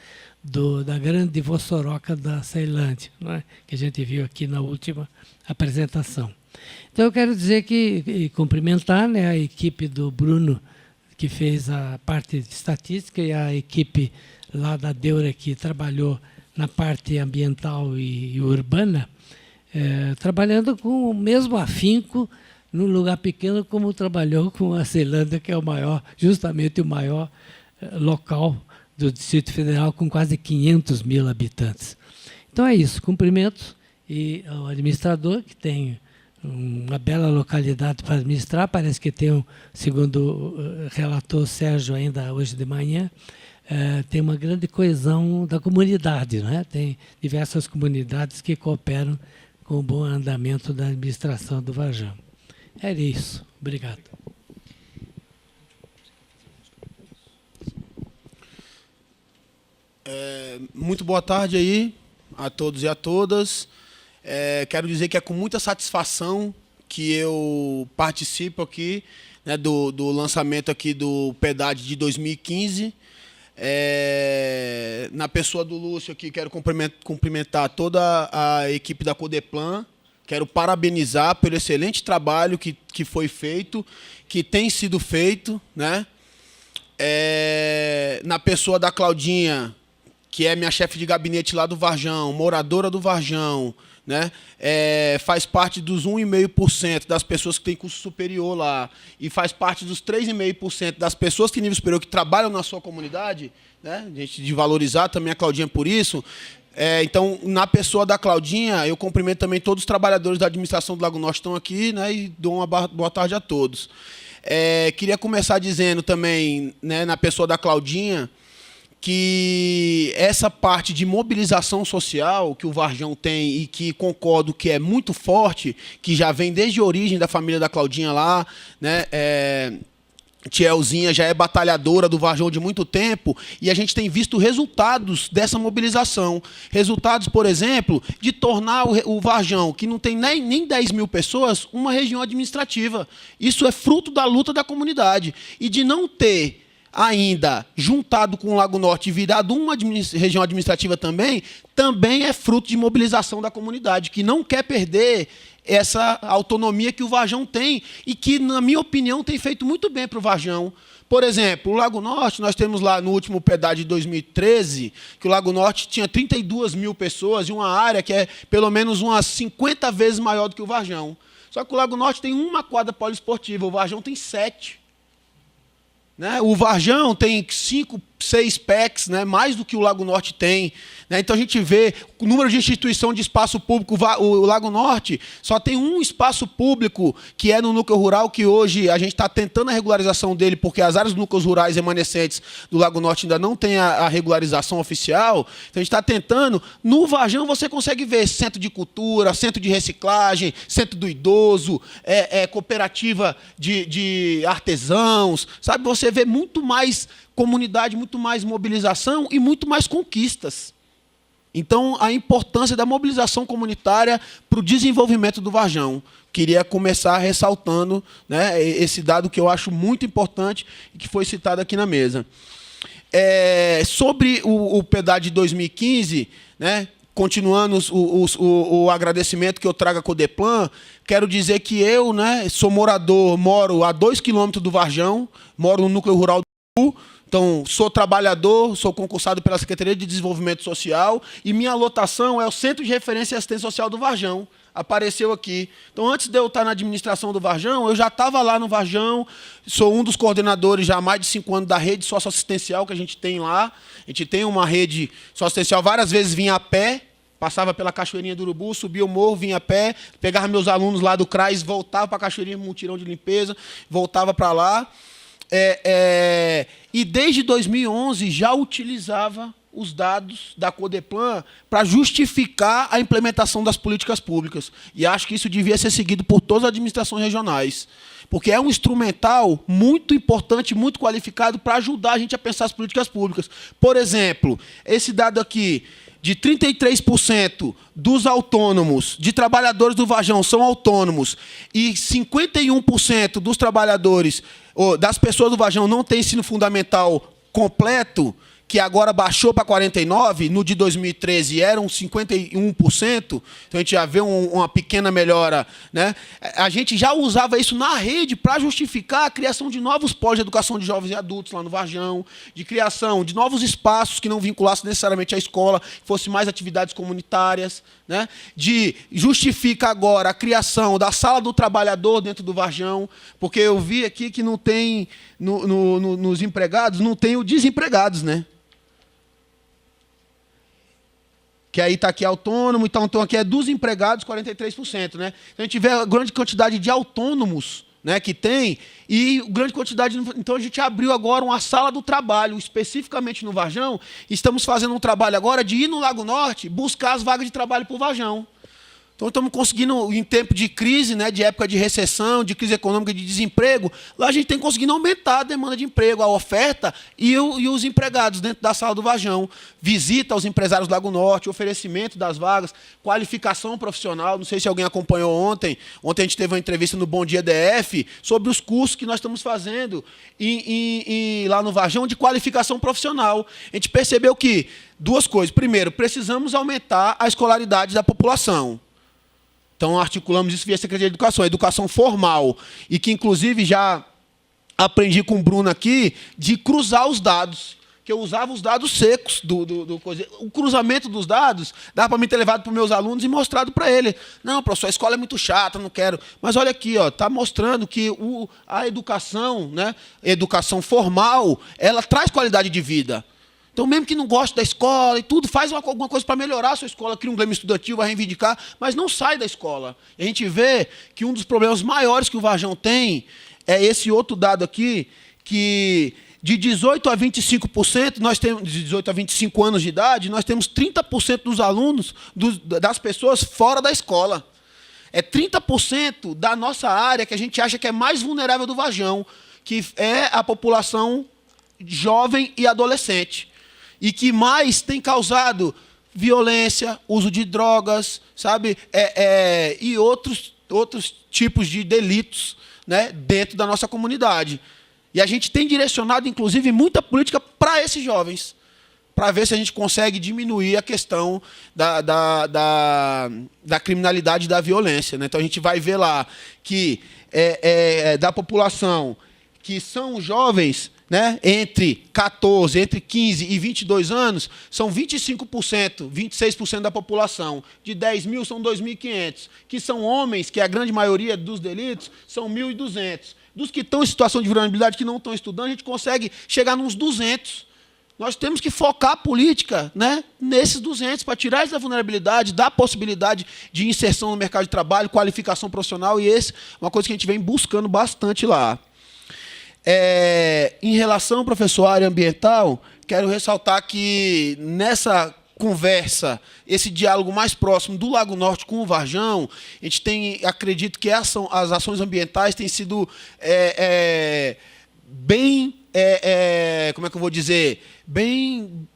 da grande vossoroca da Ceilândia, não é? Que a gente viu aqui na última apresentação. Então, eu quero dizer e cumprimentar, né, a equipe do Bruno, que fez a parte de estatística, e a equipe lá da Deura, que trabalhou na parte ambiental e urbana, trabalhando com o mesmo afinco num lugar pequeno como trabalhou com a Ceilândia, que é justamente o maior local do Distrito Federal, com quase 500 mil habitantes. Então é isso, cumprimento e ao administrador, que tem uma bela localidade para administrar, parece que tem, segundo relatou o Sérgio ainda hoje de manhã, tem uma grande coesão da comunidade, não é? Tem diversas comunidades que cooperam com o bom andamento da administração do Varjão. Era isso. Obrigado. Muito boa tarde aí a todos e a todas. Quero dizer que é com muita satisfação que eu participo aqui, né, do lançamento aqui do PEDAD de 2015. Na pessoa do Lúcio aqui, quero cumprimentar toda a equipe da Codeplan. Quero parabenizar pelo excelente trabalho que foi feito, que tem sido feito, né? Na pessoa da Claudinha, que é minha chefe de gabinete lá do Varjão, moradora do Varjão, né? Faz parte dos 1,5% das pessoas que têm curso superior lá, e faz parte dos 3,5% das pessoas que têm nível superior que trabalham na sua comunidade, né? A gente de valorizar também a Claudinha por isso. Então, na pessoa da Claudinha, eu cumprimento também todos os trabalhadores da administração do Lago Norte que estão aqui, né? E dou uma boa tarde a todos. Queria começar dizendo também, né, na pessoa da Claudinha, que essa parte de mobilização social que o Varjão tem e que concordo que é muito forte, que já vem desde a origem da família da Claudinha lá, né? Tielzinha já é batalhadora do Varjão de muito tempo, e a gente tem visto resultados dessa mobilização. Resultados, por exemplo, de tornar o Varjão, que não tem nem 10 mil pessoas, uma região administrativa. Isso é fruto da luta da comunidade. E de não ter ainda juntado com o Lago Norte e virado uma região administrativa também é fruto de mobilização da comunidade, que não quer perder essa autonomia que o Varjão tem e que, na minha opinião, tem feito muito bem para o Varjão. Por exemplo, o Lago Norte, nós temos lá no último PEDAD de 2013, que o Lago Norte tinha 32 mil pessoas e uma área que é pelo menos umas 50 vezes maior do que o Varjão. Só que o Lago Norte tem uma quadra poliesportiva, o Varjão tem 7. Né? O Varjão tem 5, 6 PECs, né? Mais do que o Lago Norte tem. Né? Então a gente vê o número de instituição de espaço público, o Lago Norte só tem um espaço público, que é no núcleo rural, que hoje a gente está tentando a regularização dele, porque as áreas dos núcleos rurais remanescentes do Lago Norte ainda não tem a regularização oficial. Então a gente está tentando. No Varjão você consegue ver centro de cultura, centro de reciclagem, centro do idoso, cooperativa de artesãos, sabe? Você vê muito mais comunidade, muito mais mobilização e muito mais conquistas. Então, a importância da mobilização comunitária para o desenvolvimento do Varjão. Queria começar ressaltando, né, esse dado que eu acho muito importante e que foi citado aqui na mesa. Sobre o PEDAD de 2015, né, continuando o agradecimento que eu trago à Codeplan, quero dizer que eu, né, moro a 2 quilômetros do Varjão, moro no núcleo rural do Sul. Então, sou trabalhador, sou concursado pela Secretaria de Desenvolvimento Social e minha lotação é o Centro de Referência e Assistência Social do Varjão. Apareceu aqui. Então, antes de eu estar na administração do Varjão, eu já estava lá no Varjão, sou um dos coordenadores já há mais de 5 anos da rede socioassistencial que a gente tem lá. A gente tem uma rede socioassistencial, várias vezes vinha a pé, passava pela Cachoeirinha do Urubu, subia o morro, vinha a pé, pegava meus alunos lá do CRAS, voltava para a Cachoeirinha, mutirão de limpeza, voltava para lá. E desde 2011 já utilizava os dados da Codeplan para justificar a implementação das políticas públicas. E acho que isso devia ser seguido por todas as administrações regionais, porque é um instrumental muito importante, muito qualificado para ajudar a gente a pensar as políticas públicas. Por exemplo, esse dado aqui, de 33% dos autônomos, de trabalhadores do Varjão são autônomos, e 51% dos trabalhadores, ou das pessoas do Varjão não têm ensino fundamental completo, que agora baixou para 49%, no de 2013 eram 51%, então a gente já vê uma pequena melhora. Né? A gente já usava isso na rede para justificar a criação de novos polos de educação de jovens e adultos lá no Varjão, de criação de novos espaços que não vinculassem necessariamente à escola, que fossem mais atividades comunitárias, né? De justifica agora a criação da sala do trabalhador dentro do Varjão, porque eu vi aqui que não tem, nos empregados, não tem os desempregados, né? Que aí está aqui autônomo, então aqui é dos empregados, 43%. Né? Então, a gente vê a grande quantidade de autônomos, né, que tem, e grande quantidade... Então, a gente abriu agora uma sala do trabalho, especificamente no Varjão. Estamos fazendo um trabalho agora de ir no Lago Norte buscar as vagas de trabalho para o Varjão. Então, estamos conseguindo, em tempo de crise, né, de época de recessão, de crise econômica, de desemprego, lá a gente tem conseguido aumentar a demanda de emprego, a oferta e os empregados dentro da sala do Varjão. Visita aos empresários do Lago Norte, oferecimento das vagas, qualificação profissional. Não sei se alguém acompanhou ontem. Ontem a gente teve uma entrevista no Bom Dia DF sobre os cursos que nós estamos fazendo lá no Varjão de qualificação profissional. A gente percebeu que duas coisas. Primeiro, precisamos aumentar a escolaridade da população. Então, articulamos isso via Secretaria de Educação, a educação formal, e que, inclusive, já aprendi com o Bruno aqui, de cruzar os dados. que eu usava os dados secos coisa. O cruzamento dos dados dava para mim ter levado para os meus alunos e mostrado para ele. Não, professor, a escola é muito chata, não quero. Mas olha aqui, está mostrando que a educação, né, educação formal, ela traz qualidade de vida. Então, mesmo que não goste da escola e tudo, faz alguma coisa para melhorar a sua escola, cria um grêmio estudantil, vai reivindicar, mas não sai da escola. E a gente vê que um dos problemas maiores que o Varjão tem é esse outro dado aqui, que de 18 a 25%, nós temos, de 18 a 25 anos de idade, nós temos 30% dos alunos, das pessoas fora da escola. É 30% da nossa área que a gente acha que é mais vulnerável do Varjão, que é a população jovem e adolescente. E que mais tem causado violência, uso de drogas, sabe? E outros tipos de delitos, né, dentro da nossa comunidade. E a gente tem direcionado, inclusive, muita política para esses jovens, para ver se a gente consegue diminuir a questão da criminalidade e da violência, né? Então, a gente vai ver lá que da população que são jovens, né, entre 15 e 22 anos, são 25%, 26% da população. De 10 mil, são 2.500. Que são homens, que a grande maioria dos delitos, são 1.200. Dos que estão em situação de vulnerabilidade, que não estão estudando, a gente consegue chegar nos 200. Nós temos que focar a política, né, nesses 200, para tirar eles da vulnerabilidade, dar possibilidade de inserção no mercado de trabalho, qualificação profissional, e esse é uma coisa que a gente vem buscando bastante lá. Em relação, professor, à área ambiental, quero ressaltar que nessa conversa, esse diálogo mais próximo do Lago Norte com o Varjão, a gente acredito que as ações ambientais têm sido bem, como é que eu vou dizer, bem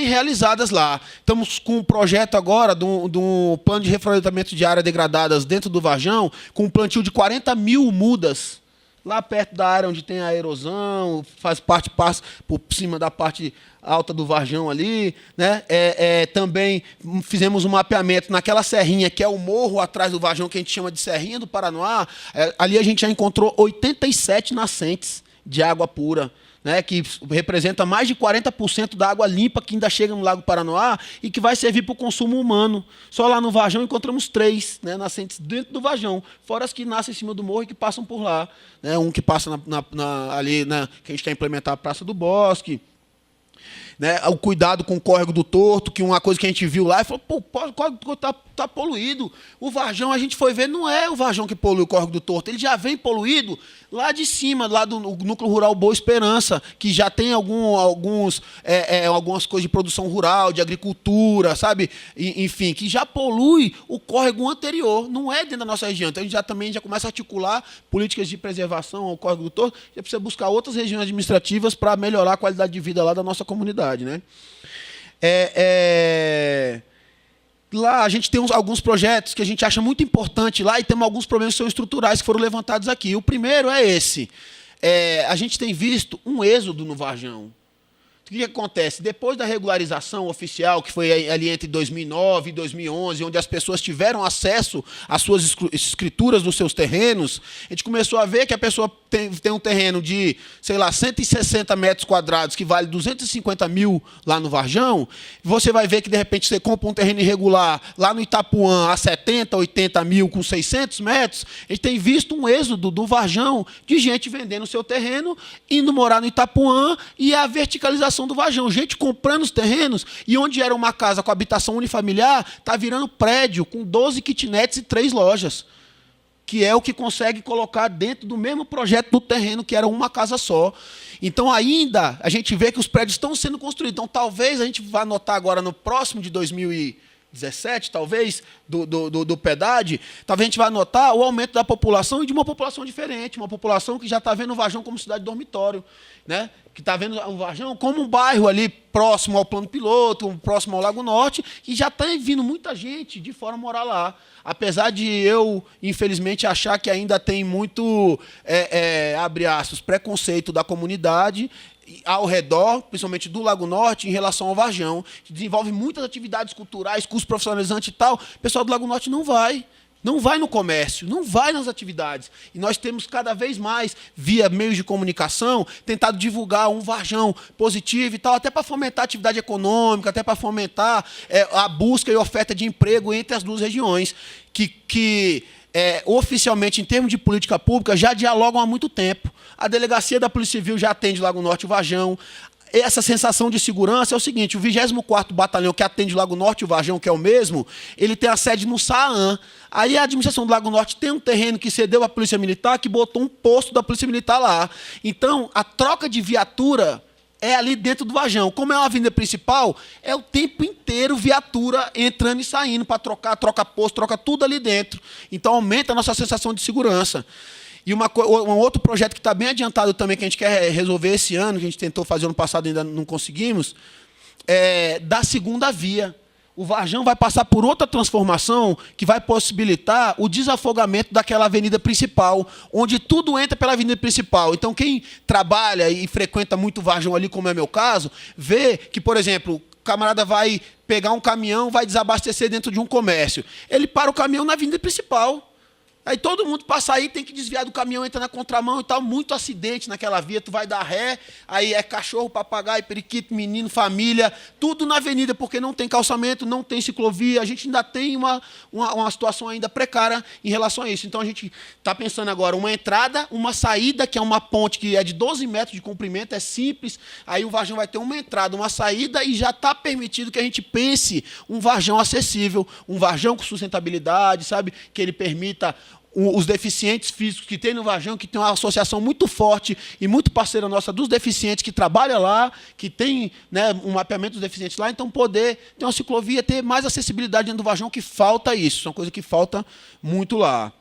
realizadas lá. Estamos com um projeto agora do plano de reflorestamento de áreas degradadas dentro do Varjão, com um plantio de 40 mil mudas, lá perto da área onde tem a erosão, passa por cima da parte alta do Varjão ali, né? Também fizemos um mapeamento naquela serrinha, que é o morro atrás do Varjão, que a gente chama de Serrinha do Paranoá. Ali a gente já encontrou 87 nascentes de água pura, né, que representa mais de 40% da água limpa que ainda chega no Lago Paranoá e que vai servir para o consumo humano. Só lá no Varjão encontramos 3, né, nascentes dentro do Varjão, fora as que nascem em cima do morro e que passam por lá. Né, um que passa ali, né, que a gente quer implementar a Praça do Bosque. Né, o cuidado com o córrego do Torto, que uma coisa que a gente viu lá e falou, pô, o córrego está poluído. O Varjão, a gente foi ver, não é o Varjão que polui o córrego do Torto, ele já vem poluído lá de cima, lá do Núcleo Rural Boa Esperança, que já tem algumas coisas de produção rural, de agricultura, sabe? Enfim, que já polui o córrego anterior, não é dentro da nossa região. Então, a gente também já começa a articular políticas de preservação ao córrego do Torto, já precisa buscar outras regiões administrativas para melhorar a qualidade de vida lá da nossa comunidade, né? Lá a gente tem alguns projetos que a gente acha muito importante lá e temos alguns problemas que são estruturais que foram levantados aqui. O primeiro é esse. A gente tem visto um êxodo no Varjão. O que acontece? Depois da regularização oficial, que foi ali entre 2009 e 2011, onde as pessoas tiveram acesso às suas escrituras dos seus terrenos, a gente começou a ver que a pessoa tem um terreno de, sei lá, 160 metros quadrados, que vale 250 mil lá no Varjão. Você vai ver que, de repente, você compra um terreno irregular lá no Itapuã a 70, 80 mil com 600 metros. A gente tem visto um êxodo do Varjão de gente vendendo o seu terreno, indo morar no Itapuã, e a verticalização do Varjão, gente comprando os terrenos, e onde era uma casa com habitação unifamiliar, está virando prédio com 12 kitnets e 3 lojas, que é o que consegue colocar dentro do mesmo projeto do terreno, que era uma casa só. Então, ainda, a gente vê que os prédios estão sendo construídos. Então, talvez a gente vá notar agora, no próximo de 2017, talvez, do PEDAD, talvez a gente vá notar o aumento da população e de uma população diferente, uma população que já está vendo o Varjão como cidade dormitório, né? Que está vendo o Varjão como um bairro ali próximo ao Plano Piloto, próximo ao Lago Norte, e já está vindo muita gente de fora morar lá. Apesar de eu, infelizmente, achar que ainda tem muito, abre aspas, preconceito da comunidade ao redor, principalmente do Lago Norte, em relação ao Varjão, que desenvolve muitas atividades culturais, cursos profissionalizantes e tal. O pessoal do Lago Norte não vai. não vai no comércio, não vai nas atividades. E nós temos cada vez mais, via meios de comunicação, tentado divulgar um Varjão positivo e tal, até para fomentar a atividade econômica, até para fomentar a busca e oferta de emprego entre as duas regiões, que oficialmente, em termos de política pública, já dialogam há muito tempo. A Delegacia da Polícia Civil já atende Lago Norte e o Varjão. Essa sensação de segurança é o seguinte: o 24º Batalhão, que atende o Lago Norte e o Varjão, que é o mesmo, ele tem a sede no Saã. Aí a administração do Lago Norte tem um terreno que cedeu à Polícia Militar, que botou um posto da Polícia Militar lá. Então, a troca de viatura é ali dentro do Varjão. Como é uma avenida principal, é o tempo inteiro viatura entrando e saindo para troca posto, troca tudo ali dentro. Então, aumenta a nossa sensação de segurança. E um outro projeto que está bem adiantado também, que a gente quer resolver esse ano, que a gente tentou fazer ano passado e ainda não conseguimos, é da segunda via. O Varjão vai passar por outra transformação que vai possibilitar o desafogamento daquela avenida principal, onde tudo entra pela avenida principal. Então, quem trabalha e frequenta muito o Varjão ali, como é meu caso, vê que, por exemplo, o camarada vai pegar um caminhão, vai desabastecer dentro de um comércio. Ele para o caminhão na avenida principal. Aí todo mundo passa aí, tem que desviar do caminhão, entra na contramão e tal, muito acidente naquela via, tu vai dar ré, aí é cachorro, papagaio, periquito, menino, família, tudo na avenida, porque não tem calçamento, não tem ciclovia, a gente ainda tem uma situação ainda precária em relação a isso. Então a gente está pensando agora uma entrada, uma saída, que é uma ponte que é de 12 metros de comprimento, é simples, aí o Varjão vai ter uma entrada, uma saída, e já está permitido que a gente pense um Varjão acessível, um Varjão com sustentabilidade, sabe, que ele permita os deficientes físicos que tem no Varjão, que tem uma associação muito forte e muito parceira nossa dos deficientes, que trabalha lá, que tem, né, um mapeamento dos deficientes lá, então poder ter uma ciclovia, ter mais acessibilidade dentro do Varjão, que falta isso, é uma coisa que falta muito lá.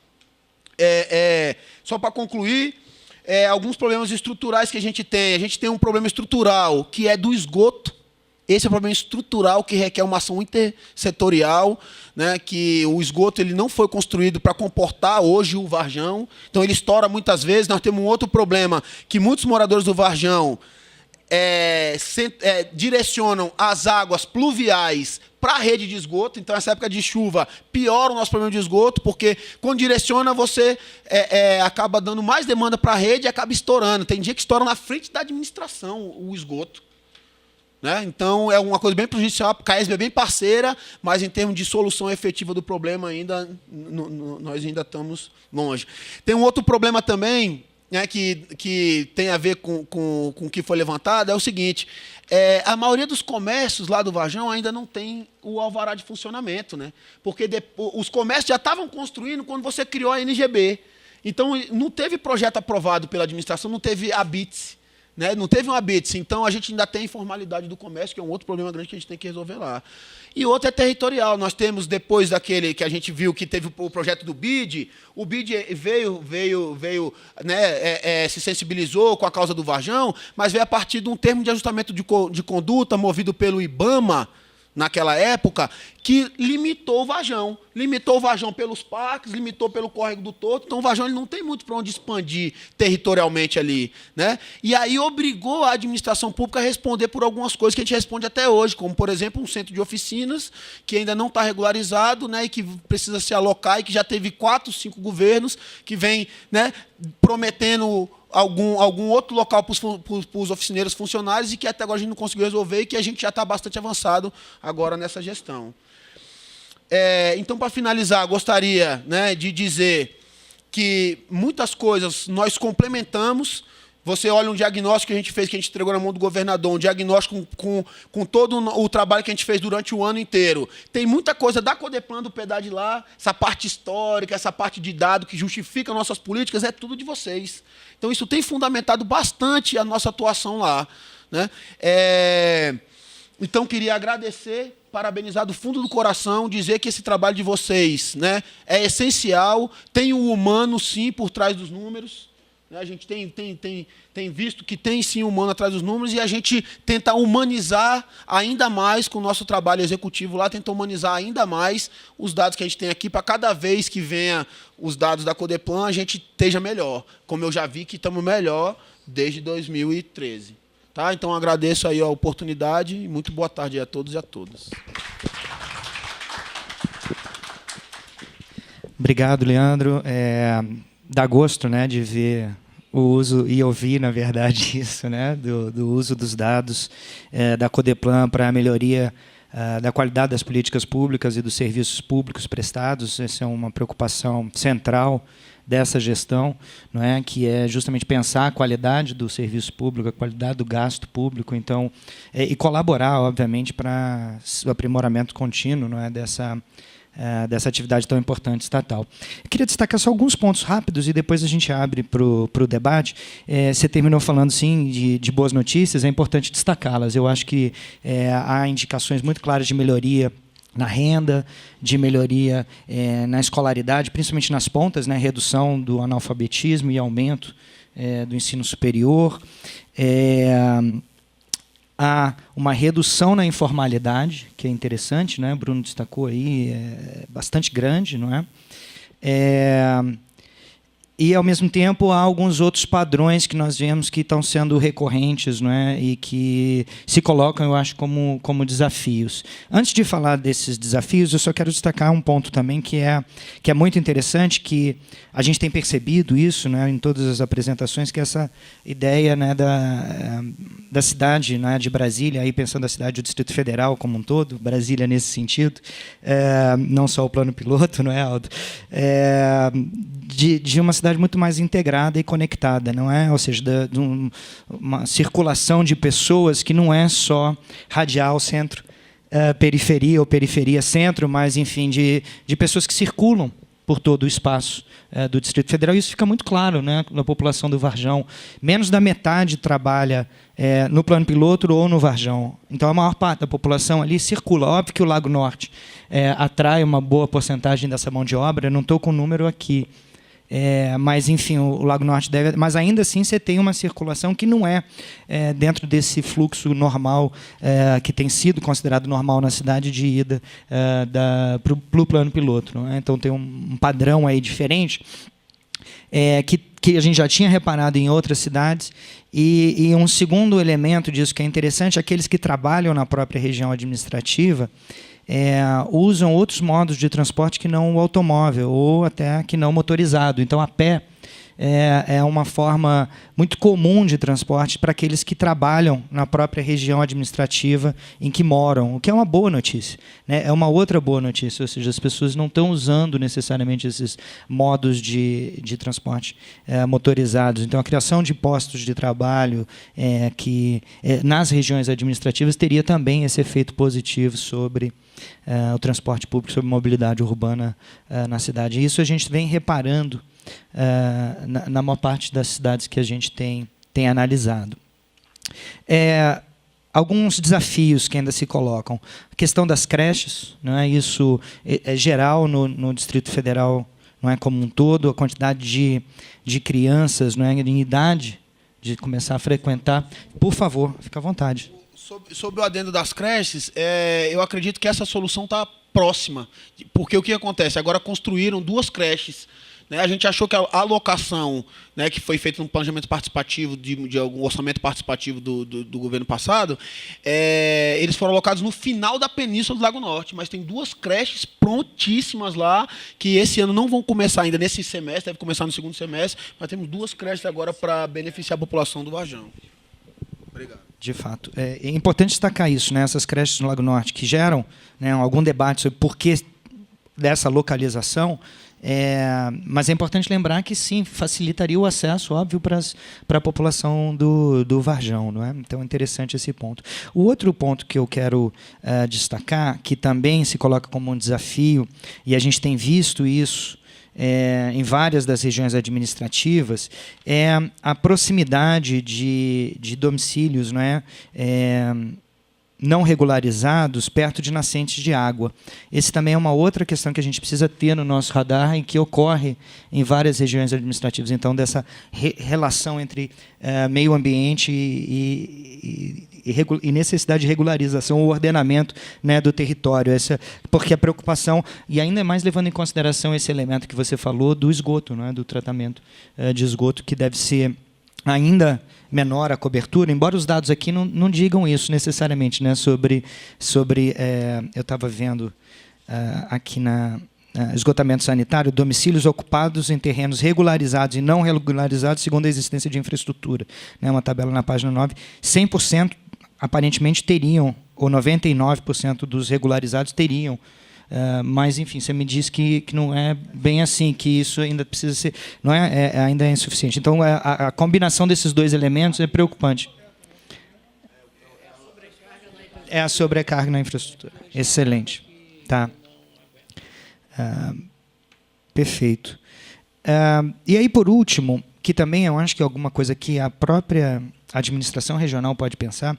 Só para concluir, alguns problemas estruturais que a gente tem um problema estrutural, que é do esgoto. Esse é um problema estrutural que requer uma ação intersetorial, né, que o esgoto ele não foi construído para comportar hoje o Varjão, então ele estoura muitas vezes. Nós temos um outro problema, que muitos moradores do Varjão direcionam as águas pluviais para a rede de esgoto. Então, nessa época de chuva, piora o nosso problema de esgoto, porque quando direciona, você acaba dando mais demanda para a rede e acaba estourando. Tem dia que estoura na frente da administração o esgoto. Né? Então, é uma coisa bem prejudicial. A CAESB é bem parceira, mas em termos de solução efetiva do problema, ainda nós ainda estamos longe. Tem um outro problema também, né, que tem a ver com o que foi levantado, é o seguinte: a maioria dos comércios lá do Varjão ainda não tem o alvará de funcionamento, né? Porque os comércios já estavam construindo quando você criou a NGB. Então, não teve projeto aprovado pela administração, não teve habite. Né? Não teve um habite, então a gente ainda tem a informalidade do comércio, que é um outro problema grande que a gente tem que resolver lá. E outro é territorial. Nós temos, depois daquele que a gente viu que teve o projeto do BID, o BID veio né, se sensibilizou com a causa do Varjão, mas veio a partir de um termo de ajustamento de conduta movido pelo IBAMA, naquela época, que limitou o Varjão pelos parques, limitou pelo córrego do Torto. Então o Varjão ele não tem muito para onde expandir territorialmente ali, né? E aí obrigou a administração pública a responder por algumas coisas que a gente responde até hoje, como, por exemplo, um centro de oficinas que ainda não está regularizado, né, e que precisa se alocar, e que já teve 4, 5 governos que vêm, né, prometendo algum outro local para os oficineiros funcionários, e que até agora a gente não conseguiu resolver, e que a gente já está bastante avançado agora nessa gestão. Então, para finalizar, gostaria, né, de dizer que muitas coisas nós complementamos. Você olha um diagnóstico que a gente fez, que a gente entregou na mão do governador, um diagnóstico com todo o trabalho que a gente fez durante o ano inteiro. Tem muita coisa da Codeplan, do PEDAD lá, essa parte histórica, essa parte de dado que justifica nossas políticas, é tudo de vocês. Então, isso tem fundamentado bastante a nossa atuação lá, né? Então, queria agradecer, parabenizar do fundo do coração, dizer que esse trabalho de vocês, né, é essencial, tem o humano, sim, por trás dos números. A gente tem visto que tem, sim, humano atrás dos números, e a gente tenta humanizar ainda mais com o nosso trabalho executivo lá, tenta humanizar ainda mais os dados que a gente tem aqui, para cada vez que venha os dados da Codeplan, a gente esteja melhor, como eu já vi que estamos melhor desde 2013. Tá? Então, agradeço aí a oportunidade e muito boa tarde a todos e a todas. Obrigado, Leandro. Dá gosto, né, de ver o uso e ouvir, na verdade, isso, né, do uso dos dados da Codeplan para a melhoria da qualidade das políticas públicas e dos serviços públicos prestados. Essa é uma preocupação central dessa gestão, não é, que é justamente pensar a qualidade do serviço público, a qualidade do gasto público, então, e colaborar, obviamente, para o aprimoramento contínuo, não é, dessa atividade tão importante estatal. Eu queria destacar só alguns pontos rápidos e depois a gente abre para o debate. Você terminou falando, sim, de boas notícias, é importante destacá-las. Eu acho que há indicações muito claras de melhoria na renda, de melhoria na escolaridade, principalmente nas pontas, né, redução do analfabetismo e aumento do ensino superior. Há uma redução na informalidade, que é interessante, né? O Bruno destacou aí, bastante grande, não é? E, ao mesmo tempo, há alguns outros padrões que nós vemos que estão sendo recorrentes, não é? E que se colocam, eu acho, como desafios. Antes de falar desses desafios, eu só quero destacar um ponto também que é muito interessante, que a gente tem percebido isso, né, em todas as apresentações, que essa ideia, né, da cidade, né, de Brasília, aí pensando a cidade do Distrito Federal como um todo, Brasília nesse sentido, não só o plano piloto, não é, Aldo? De uma cidade muito mais integrada e conectada, não é? Ou seja, de uma circulação de pessoas que não é só radial, centro, periferia ou periferia-centro, mas, enfim, de pessoas que circulam por todo o espaço do Distrito Federal. Isso fica muito claro, né, na população do Varjão. Menos da metade trabalha no plano piloto ou no Varjão. Então, a maior parte da população ali circula. Óbvio que o Lago Norte atrai uma boa porcentagem dessa mão de obra. Eu não estou com o número aqui. Mas, enfim, o Lago Norte deve... Mas, ainda assim, você tem uma circulação que não é dentro desse fluxo normal, que tem sido considerado normal na cidade, de ida para o plano piloto. Não é? Então, tem um padrão aí diferente, que a gente já tinha reparado em outras cidades. E um segundo elemento disso que é interessante, aqueles que trabalham na própria região administrativa, usam outros modos de transporte que não o automóvel, ou até que não motorizado. Então, a pé é uma forma muito comum de transporte para aqueles que trabalham na própria região administrativa em que moram, o que é uma boa notícia, né? É uma outra boa notícia, ou seja, as pessoas não estão usando necessariamente esses modos de transporte motorizados. Então, a criação de postos de trabalho nas regiões administrativas teria também esse efeito positivo sobre o transporte público, sobre mobilidade urbana na cidade. E isso a gente vem reparando na maior parte das cidades que a gente tem analisado. Alguns desafios que ainda se colocam. A questão das creches, não é? Isso é geral no Distrito Federal, não é, como um todo, a quantidade de crianças, não é, em idade de começar a frequentar. Por favor, fica à vontade. Sobre o adendo das creches, eu acredito que essa solução está próxima. Porque o que acontece? Agora construíram 2 creches. Né? A gente achou que a alocação, né, que foi feita no planejamento participativo, de algum orçamento participativo do governo passado, eles foram alocados no final da Península do Lago Norte. Mas tem 2 creches prontíssimas lá, que esse ano não vão começar ainda nesse semestre, deve começar no segundo semestre, mas temos 2 creches agora para beneficiar a população do Varjão. Obrigado. De fato. É importante destacar isso, né? Essas creches no Lago Norte, que geram, né, algum debate sobre por que dessa localização, mas é importante lembrar que, sim, facilitaria o acesso, óbvio, para a população do Varjão. Não é? Então, é interessante esse ponto. O outro ponto que eu quero destacar, que também se coloca como um desafio, e a gente tem visto isso em várias das regiões administrativas, é a proximidade de domicílios, não é? Não regularizados perto de nascentes de água. Esse também é uma outra questão que a gente precisa ter no nosso radar e que ocorre em várias regiões administrativas. Então, dessa relação entre meio ambiente e necessidade de regularização ou ordenamento, né, do território. Porque a preocupação, e ainda mais levando em consideração esse elemento que você falou do esgoto, né, do tratamento de esgoto, que deve ser ainda menor a cobertura, embora os dados aqui não digam isso necessariamente, né, sobre eu estava vendo aqui esgotamento sanitário, domicílios ocupados em terrenos regularizados e não regularizados segundo a existência de infraestrutura. Né, uma tabela na página 9. 100% aparentemente teriam, ou 99% dos regularizados teriam. Mas, enfim, você me diz que não é bem assim, que isso ainda precisa ser... não é, ainda é insuficiente. Então, a combinação desses dois elementos é preocupante. É a sobrecarga na infraestrutura. Excelente. Tá. Perfeito. E aí, por último, que também eu acho que é alguma coisa que a própria administração regional pode pensar,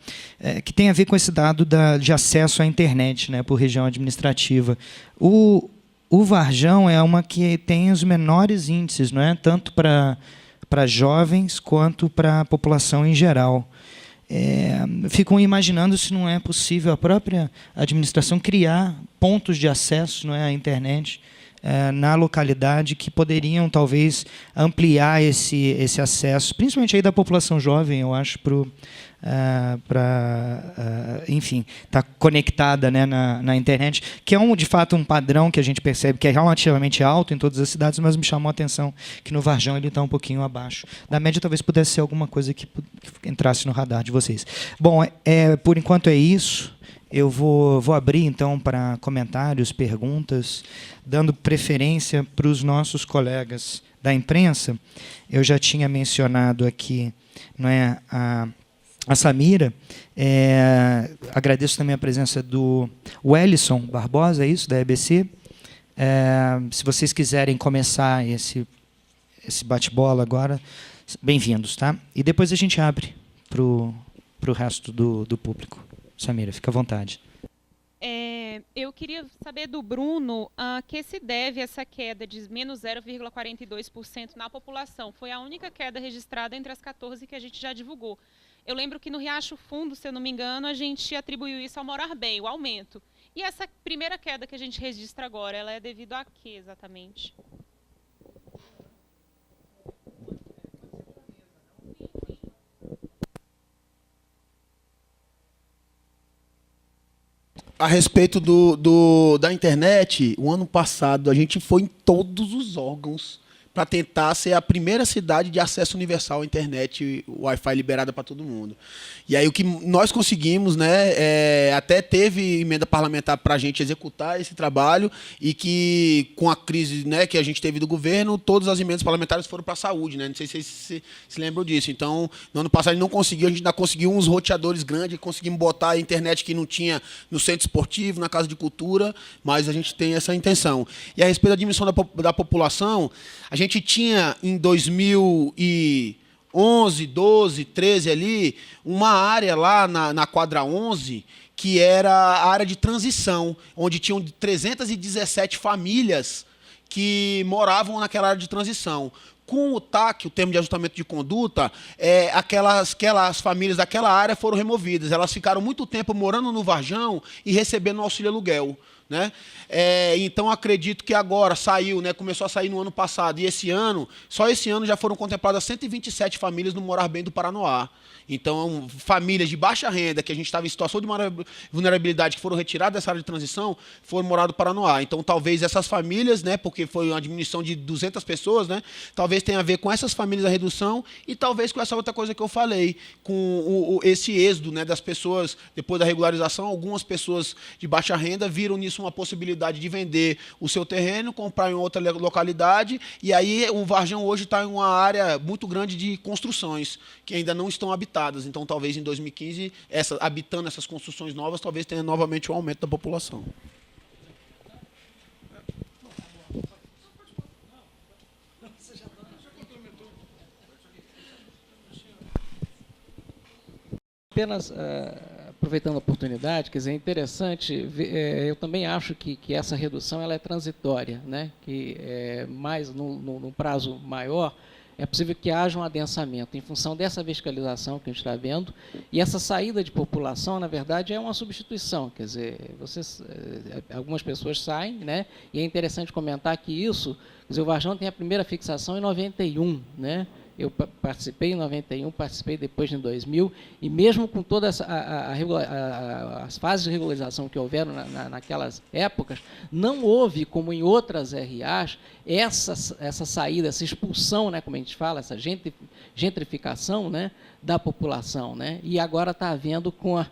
que tem a ver com esse dado de acesso à internet, né, por região administrativa. O Varjão é uma que tem os menores índices, não é? Tanto para jovens quanto para a população em geral. Ficam imaginando se não é possível a própria administração criar pontos de acesso, não é, à internet na localidade que poderiam talvez ampliar esse acesso, principalmente aí da população jovem, eu acho, enfim, estar conectada, né, na internet, que é de fato um padrão que a gente percebe que é relativamente alto em todas as cidades, mas me chamou a atenção que no Varjão ele está um pouquinho abaixo. Da média talvez pudesse ser alguma coisa que entrasse no radar de vocês. Bom, por enquanto é isso. Eu vou abrir, então, para comentários, perguntas, dando preferência para os nossos colegas da imprensa. Eu já tinha mencionado aqui, não é, a Samira. Agradeço também a presença do Wellison Barbosa, é isso, da EBC. Se vocês quiserem começar esse bate-bola agora, bem-vindos, tá? E depois a gente abre para o resto do público. Samira, fica à vontade. Eu queria saber do Bruno a que se deve essa queda de menos 0,42% na população. Foi a única queda registrada entre as 14 que a gente já divulgou. Eu lembro que no Riacho Fundo, se eu não me engano, a gente atribuiu isso ao Morar Bem, o aumento. E essa primeira queda que a gente registra agora, ela é devido a quê exatamente? A respeito da internet, o ano passado a gente foi em todos os órgãos para tentar ser a primeira cidade de acesso universal à internet, Wi-Fi liberada para todo mundo. E aí o que nós conseguimos, né, até teve emenda parlamentar para a gente executar esse trabalho, e que com a crise, né, que a gente teve do governo, todas as emendas parlamentares foram para a saúde, né? Não sei se vocês se lembram disso. Então, no ano passado a gente não conseguiu, a gente ainda conseguiu uns roteadores grandes, conseguimos botar a internet que não tinha no centro esportivo, na casa de cultura, mas a gente tem essa intenção. E a respeito da diminuição da população, a gente tinha em 2011, 12, 13 ali, uma área lá na quadra 11, que era a área de transição, onde tinham 317 famílias que moravam naquela área de transição. Com o TAC, o termo de ajustamento de conduta, aquelas famílias daquela área foram removidas. Elas ficaram muito tempo morando no Varjão e recebendo auxílio aluguel, né? Então, acredito que agora saiu, né, começou a sair no ano passado, e só esse ano já foram contempladas 127 famílias no Morar Bem do Paranoá. Então, famílias de baixa renda, que a gente estava em situação de vulnerabilidade, que foram retiradas dessa área de transição, foram morar no Paranoá. Então, talvez essas famílias, né, porque foi uma diminuição de 200 pessoas, né, talvez tenha a ver com essas famílias a redução, e talvez com essa outra coisa que eu falei, com esse êxodo, né, das pessoas, depois da regularização, algumas pessoas de baixa renda viram nisso uma possibilidade de vender o seu terreno, comprar em outra localidade, e aí o Varjão hoje está em uma área muito grande de construções, que ainda não estão habitadas. Então, talvez em 2015, habitando essas construções novas, talvez tenha novamente um aumento da população. Apenas aproveitando a oportunidade, quer dizer, é interessante, eu também acho que essa redução ela é transitória, né? Que mais no prazo maior, é possível que haja um adensamento em função dessa verticalização que a gente está vendo, e essa saída de população, na verdade, é uma substituição, quer dizer, algumas pessoas saem, né? E é interessante comentar que isso, quer dizer, o Varjão tem a primeira fixação em 91, né? Eu participei em 91, participei depois em 2000, e mesmo com todas as fases de regularização que houveram naquelas épocas, não houve, como em outras RAs, essa saída, essa expulsão, né, como a gente fala, essa gentrificação, né, da população, né, e agora está havendo com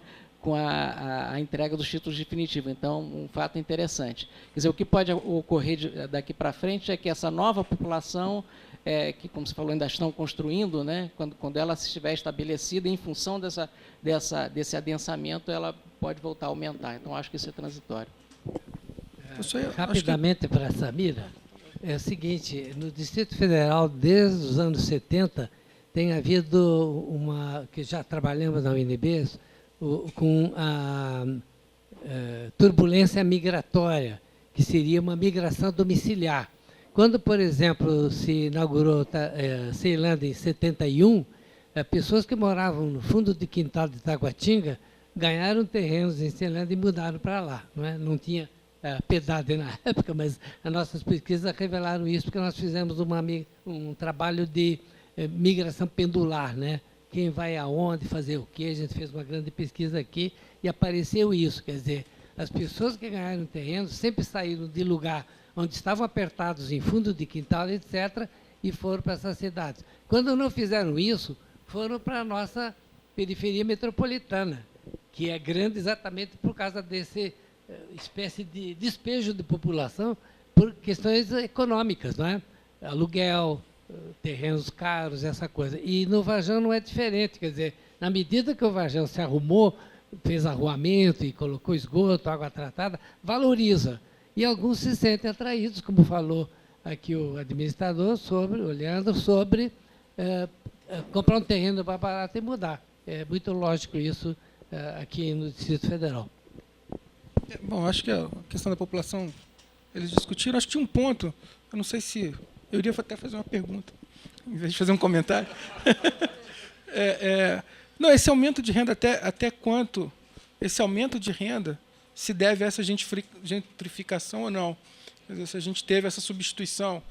a entrega dos títulos definitivos. Então, um fato interessante. Quer dizer, o que pode ocorrer daqui para frente é que essa nova população, que, como você falou, ainda estão construindo, né, quando ela estiver estabelecida, em função desse adensamento, ela pode voltar a aumentar. Então, acho que isso é transitório. Rapidamente para a Samira, é o seguinte, no Distrito Federal, desde os anos 70, tem havido que já trabalhamos na UNB, com a turbulência migratória, que seria uma migração domiciliar. Quando, por exemplo, se inaugurou Ceilândia em 71, pessoas que moravam no fundo de quintal de Taguatinga ganharam terrenos em Ceilândia e mudaram para lá. Não tinha PEDAD na época, mas as nossas pesquisas revelaram isso, porque nós fizemos um trabalho de migração pendular, né? Quem vai aonde, fazer o quê, a gente fez uma grande pesquisa aqui e apareceu isso, quer dizer, as pessoas que ganharam terreno sempre saíram de lugar onde estavam apertados em fundo de quintal, etc., e foram para essas cidades. Quando não fizeram isso, foram para a nossa periferia metropolitana, que é grande exatamente por causa desse espécie de despejo de população por questões econômicas, não é? Aluguel, terrenos caros, essa coisa. E no Varjão não é diferente, quer dizer, na medida que o Varjão se arrumou, fez arruamento e colocou esgoto, água tratada, valoriza. E alguns se sentem atraídos, como falou aqui o administrador, olhando sobre comprar um terreno mais barato e mudar. É muito lógico isso aqui no Distrito Federal. Bom, acho que a questão da população, eles discutiram, acho que tinha um ponto, eu não sei se... Eu iria até fazer uma pergunta, em vez de fazer um comentário. Não, esse aumento de renda, até quanto esse aumento de renda se deve a essa gentrificação ou não? Quer dizer, se a gente teve essa substituição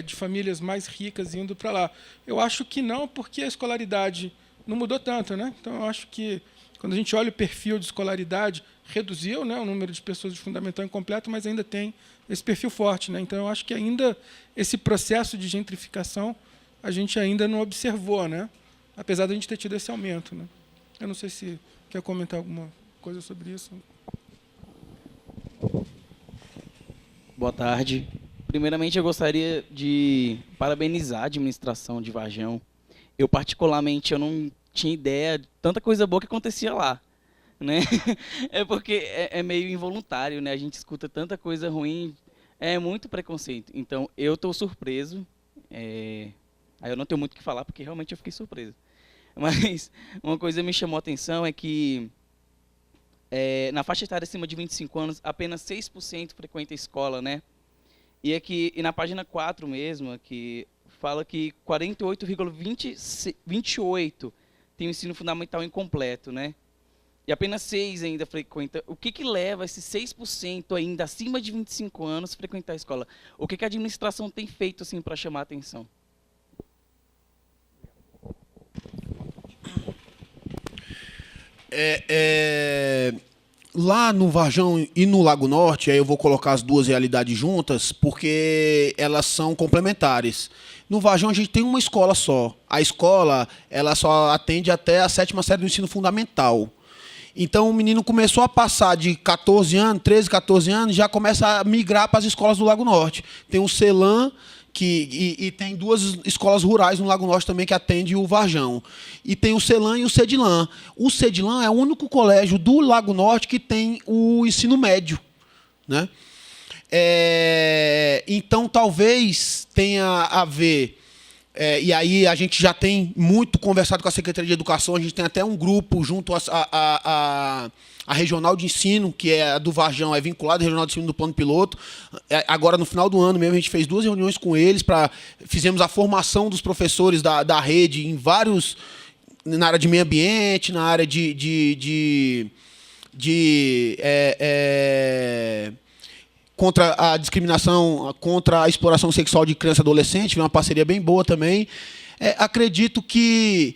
de famílias mais ricas indo para lá. Eu acho que não, porque a escolaridade não mudou tanto, né? Então, eu acho que, quando a gente olha o perfil de escolaridade, reduziu, né, o número de pessoas de fundamental incompleto, mas ainda tem esse perfil forte, né? Então, eu acho que ainda esse processo de gentrificação a gente ainda não observou, né? Apesar de a gente ter tido esse aumento, né? Eu não sei se quer comentar alguma coisa sobre isso. Boa tarde. Primeiramente, eu gostaria de parabenizar a administração de Varjão. Eu, particularmente, eu não tinha ideia de tanta coisa boa que acontecia lá, né? É porque é meio involuntário, né? A gente escuta tanta coisa ruim, é muito preconceito. Então, eu estou surpreso. Aí eu não tenho muito o que falar, porque realmente eu fiquei surpreso. Mas uma coisa que me chamou a atenção é que na faixa etária acima de 25 anos, apenas 6% frequenta a escola, né? E na página 4 mesmo, que fala que 48,28% tem o ensino fundamental incompleto, né? E apenas 6% ainda frequenta. O que leva esses 6% ainda acima de 25 anos a frequentar a escola? O que a administração tem feito assim, para chamar a atenção? Lá no Varjão e no Lago Norte, aí eu vou colocar as duas realidades juntas, porque elas são complementares. No Varjão a gente tem uma escola só. A escola ela só atende até a 7ª série do ensino fundamental. Então o menino começou a passar de 14 anos, 13, 14 anos, já começa a migrar para as escolas do Lago Norte. Tem o CELAM, e tem 2 escolas rurais no Lago Norte também que atendem o Varjão. E tem o CELAM e o CEDILAM. O CEDILAM é o único colégio do Lago Norte que tem o ensino médio, né? Então, talvez tenha a ver... e aí a gente já tem muito conversado com a Secretaria de Educação, a gente tem até um grupo junto à Regional de Ensino, que é a do Varjão, é vinculada à Regional de Ensino do Plano Piloto. Agora, no final do ano mesmo, a gente fez 2 reuniões com eles, fizemos a formação dos professores da rede em vários... na área de meio ambiente, na área contra a discriminação, contra a exploração sexual de criança e adolescente, uma parceria bem boa também. acredito que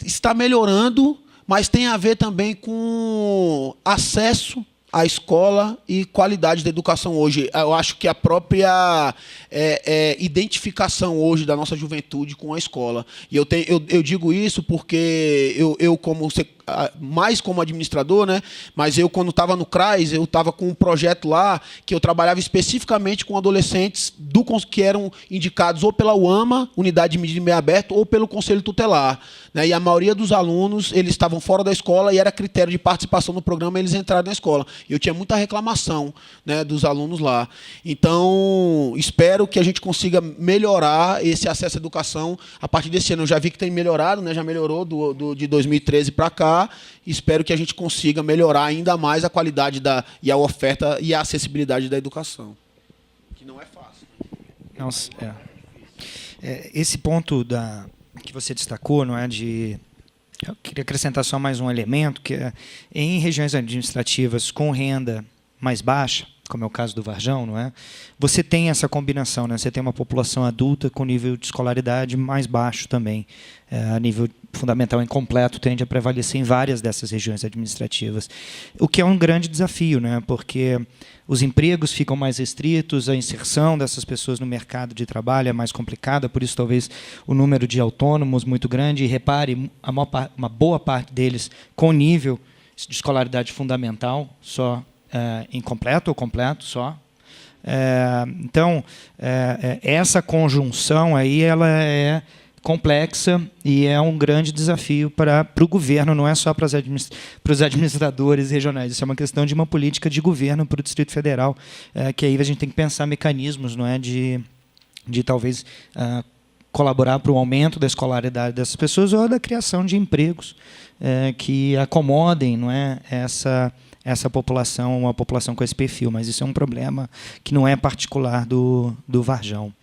está melhorando, mas tem a ver também com acesso à escola e qualidade da educação hoje. Eu acho que a própria identificação hoje da nossa juventude com a escola. E eu digo isso porque eu como mais como administrador, né? Mas eu, quando estava no CRAS, eu estava com um projeto lá que eu trabalhava especificamente com adolescentes que eram indicados ou pela UAMA, Unidade de Medida em Meio Aberto, ou pelo Conselho Tutelar, né? E a maioria dos alunos, eles estavam fora da escola e era critério de participação no programa eles entrarem na escola. E eu tinha muita reclamação, né, dos alunos lá. Então, espero que a gente consiga melhorar esse acesso à educação a partir desse ano. Eu já vi que tem melhorado, né? Já melhorou de 2013 para cá. Espero que a gente consiga melhorar ainda mais a qualidade e a oferta e a acessibilidade da educação, que não é fácil. Não, esse ponto que você destacou, não é, eu queria acrescentar só mais um elemento, que em regiões administrativas com renda mais baixa, como é o caso do Varjão, não é? Você tem essa combinação, né? Você tem uma população adulta com nível de escolaridade mais baixo também. A nível fundamental incompleto tende a prevalecer em várias dessas regiões administrativas, o que é um grande desafio, né? Porque os empregos ficam mais restritos, a inserção dessas pessoas no mercado de trabalho é mais complicada, por isso talvez o número de autônomos muito grande, e repare, uma boa parte deles com nível de escolaridade fundamental, só incompleto ou completo só. Então, essa conjunção aí ela é complexa e é um grande desafio para o governo, não é só para os administradores regionais. Isso é uma questão de uma política de governo para o Distrito Federal, que aí a gente tem que pensar mecanismos, não é, de talvez colaborar para o aumento da escolaridade dessas pessoas ou da criação de empregos que acomodem, não é, essa população, uma população com esse perfil, mas isso é um problema que não é particular do Varjão.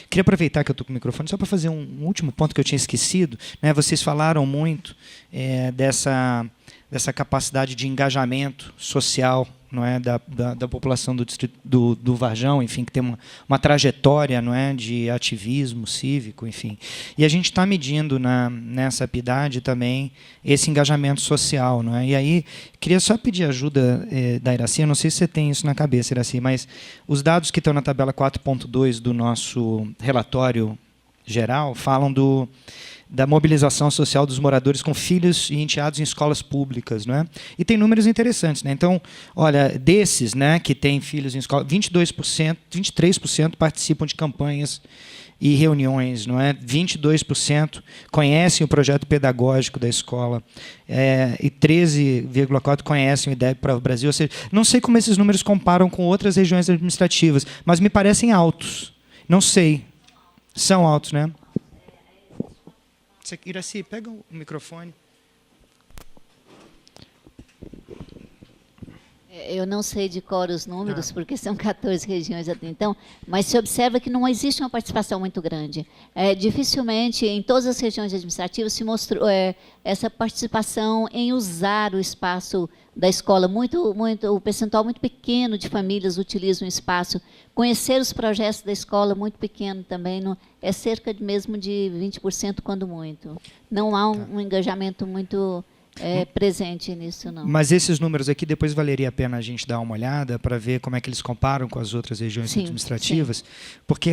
Queria aproveitar que eu estou com o microfone só para fazer um último ponto que eu tinha esquecido, né? Vocês falaram muito dessa capacidade de engajamento social, não é, da população do distrito do Varjão, enfim, que tem uma trajetória, não é, de ativismo cívico, enfim. E a gente está medindo nessa PIDAD também esse engajamento social, não é? E aí queria só pedir ajuda da Iraci, eu não sei se você tem isso na cabeça, Iraci, mas os dados que estão na tabela 4.2 do nosso relatório geral falam da mobilização social dos moradores com filhos e enteados em escolas públicas, não é? E tem números interessantes, né? Então, olha, desses, né, que têm filhos em escola, 23% participam de campanhas e reuniões, não é? 22% conhecem o projeto pedagógico da escola e 13,4% conhecem o IDEB para o Brasil. Ou seja, não sei como esses números comparam com outras regiões administrativas, mas me parecem altos. Não sei. São altos, né? Iraci, pega o microfone. Eu não sei de cor os números, porque são 14 regiões até então, mas se observa que não existe uma participação muito grande. Dificilmente, em todas as regiões administrativas, se mostrou essa participação em usar o espaço da escola. O percentual muito pequeno de famílias utilizam o espaço. Conhecer os projetos da escola, muito pequeno também, é cerca mesmo de 20%, quando muito. Não há um engajamento muito presente nisso, não. Mas esses números aqui, depois valeria a pena a gente dar uma olhada para ver como é que eles comparam com as outras regiões administrativas, sim. Porque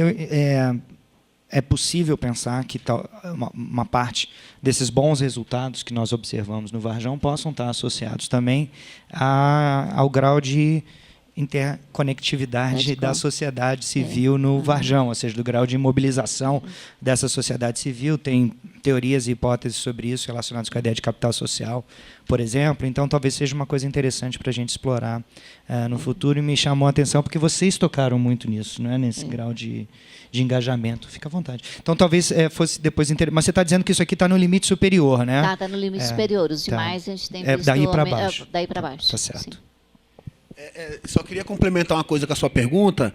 é possível pensar que uma parte desses bons resultados que nós observamos no Varjão possam estar associados também ao grau de interconectividade da sociedade civil no Varjão, ou seja, do grau de mobilização dessa sociedade civil. Tem teorias e hipóteses sobre isso relacionadas com a ideia de capital social, por exemplo. Então, talvez seja uma coisa interessante para a gente explorar no futuro, e me chamou a atenção porque vocês tocaram muito nisso, não é? Nesse grau de engajamento. Fica à vontade. Então, talvez fosse depois interessante. Mas você está dizendo que isso aqui está no limite superior, né? Está no limite superior. Os demais a gente tem visto... daí para baixo. Daí para baixo. Está certo. Sim. Só queria complementar uma coisa com a sua pergunta,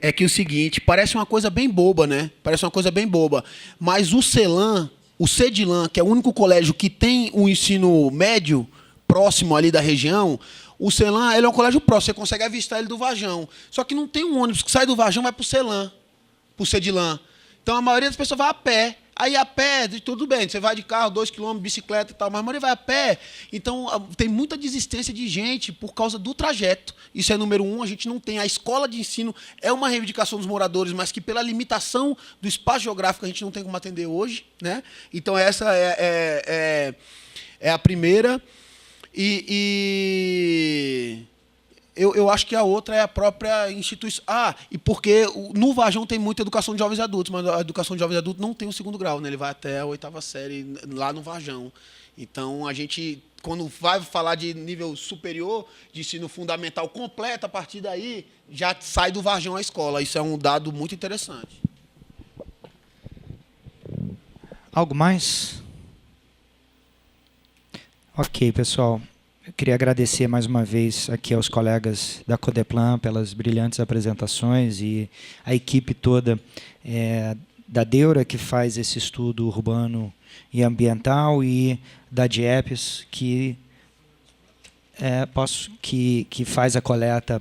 é que o seguinte, parece uma coisa bem boba, né? Parece uma coisa bem boba, mas o CEDILAN, que é o único colégio que tem um ensino médio próximo ali da região, o CELAN, ele é um colégio próximo, você consegue avistar ele do Varjão. Só que não tem um ônibus que sai do Varjão e vai para o CELAN, para o CEDILAN. Então, a maioria das pessoas vai a pé Aí a pé, tudo bem, você vai de carro, 2 km, bicicleta e tal, mas a maioria vai a pé. Então, tem muita desistência de gente por causa do trajeto. Isso é número 1, a gente não tem. A escola de ensino é uma reivindicação dos moradores, mas que pela limitação do espaço geográfico a gente não tem como atender hoje, né? Então, essa é a primeira. Eu acho que a outra é a própria instituição. E porque no Varjão tem muita educação de jovens e adultos, mas a educação de jovens e adultos não tem o 2º grau, né? Ele vai até a 8ª série lá no Varjão. Então, a gente, quando vai falar de nível superior, de ensino fundamental completo, a partir daí, já sai do Varjão a escola. Isso é um dado muito interessante. Algo mais? Ok, pessoal. Eu queria agradecer mais uma vez aqui aos colegas da Codeplan pelas brilhantes apresentações e a equipe toda da Deura, que faz esse estudo urbano e ambiental, e da DIEPS, que faz a coleta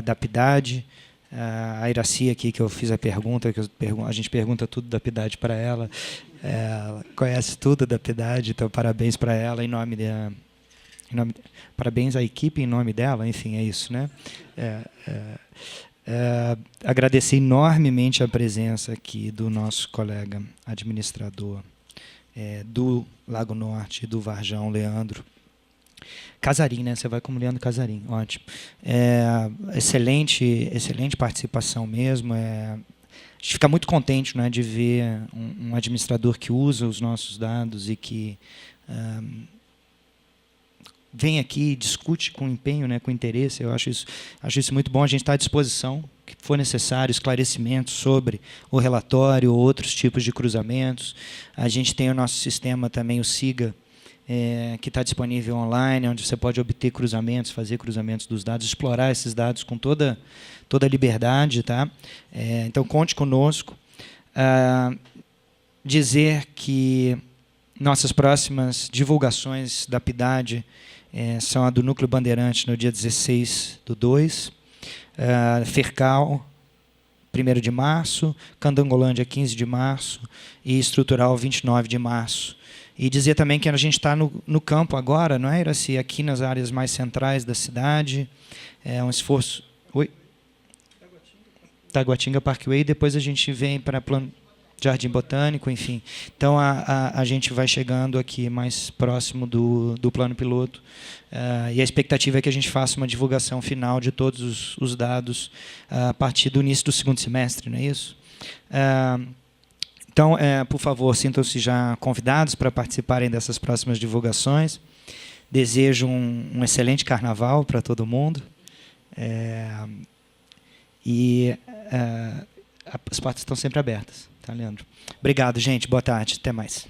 da PIDAD. A Iraci aqui, que eu fiz a pergunta, a gente pergunta tudo da PIDAD para ela. Ela conhece tudo da PIDAD, então parabéns para ela parabéns à equipe em nome dela, enfim, é isso, né? Agradecer enormemente a presença aqui do nosso colega administrador do Lago Norte e do Varjão, Leandro Casarim, né? Você vai como Leandro Casarim, ótimo. Excelente participação mesmo. A gente fica muito contente, né, de ver um administrador que usa os nossos dados e que vem aqui e discute com empenho, né, com interesse. Eu acho isso muito bom. A gente está à disposição, que for necessário, esclarecimentos sobre o relatório ou outros tipos de cruzamentos. A gente tem o nosso sistema também, o SIGA, que está disponível online, onde você pode obter cruzamentos, fazer cruzamentos dos dados, explorar esses dados com toda a liberdade. Tá? Então, conte conosco. Dizer que nossas próximas divulgações da PIDAD são a do Núcleo Bandeirante no dia 16/2, Fercal, 1º de março, Candangolândia, 15 de março, e Estrutural, 29 de março. E dizer também que a gente está no campo agora, não é, Iraci? Aqui nas áreas mais centrais da cidade. É um esforço... Oi? Taguatinga Parkway, depois a gente vem para Jardim Botânico, enfim. Então, a gente vai chegando aqui mais próximo do plano piloto. E a expectativa é que a gente faça uma divulgação final de todos os dados a partir do início do 2º semestre, não é isso? Então, por favor, sintam-se já convidados para participarem dessas próximas divulgações. Desejo um excelente carnaval para todo mundo. As portas estão sempre abertas. Tá, Leandro? Obrigado, gente. Boa tarde. Até mais.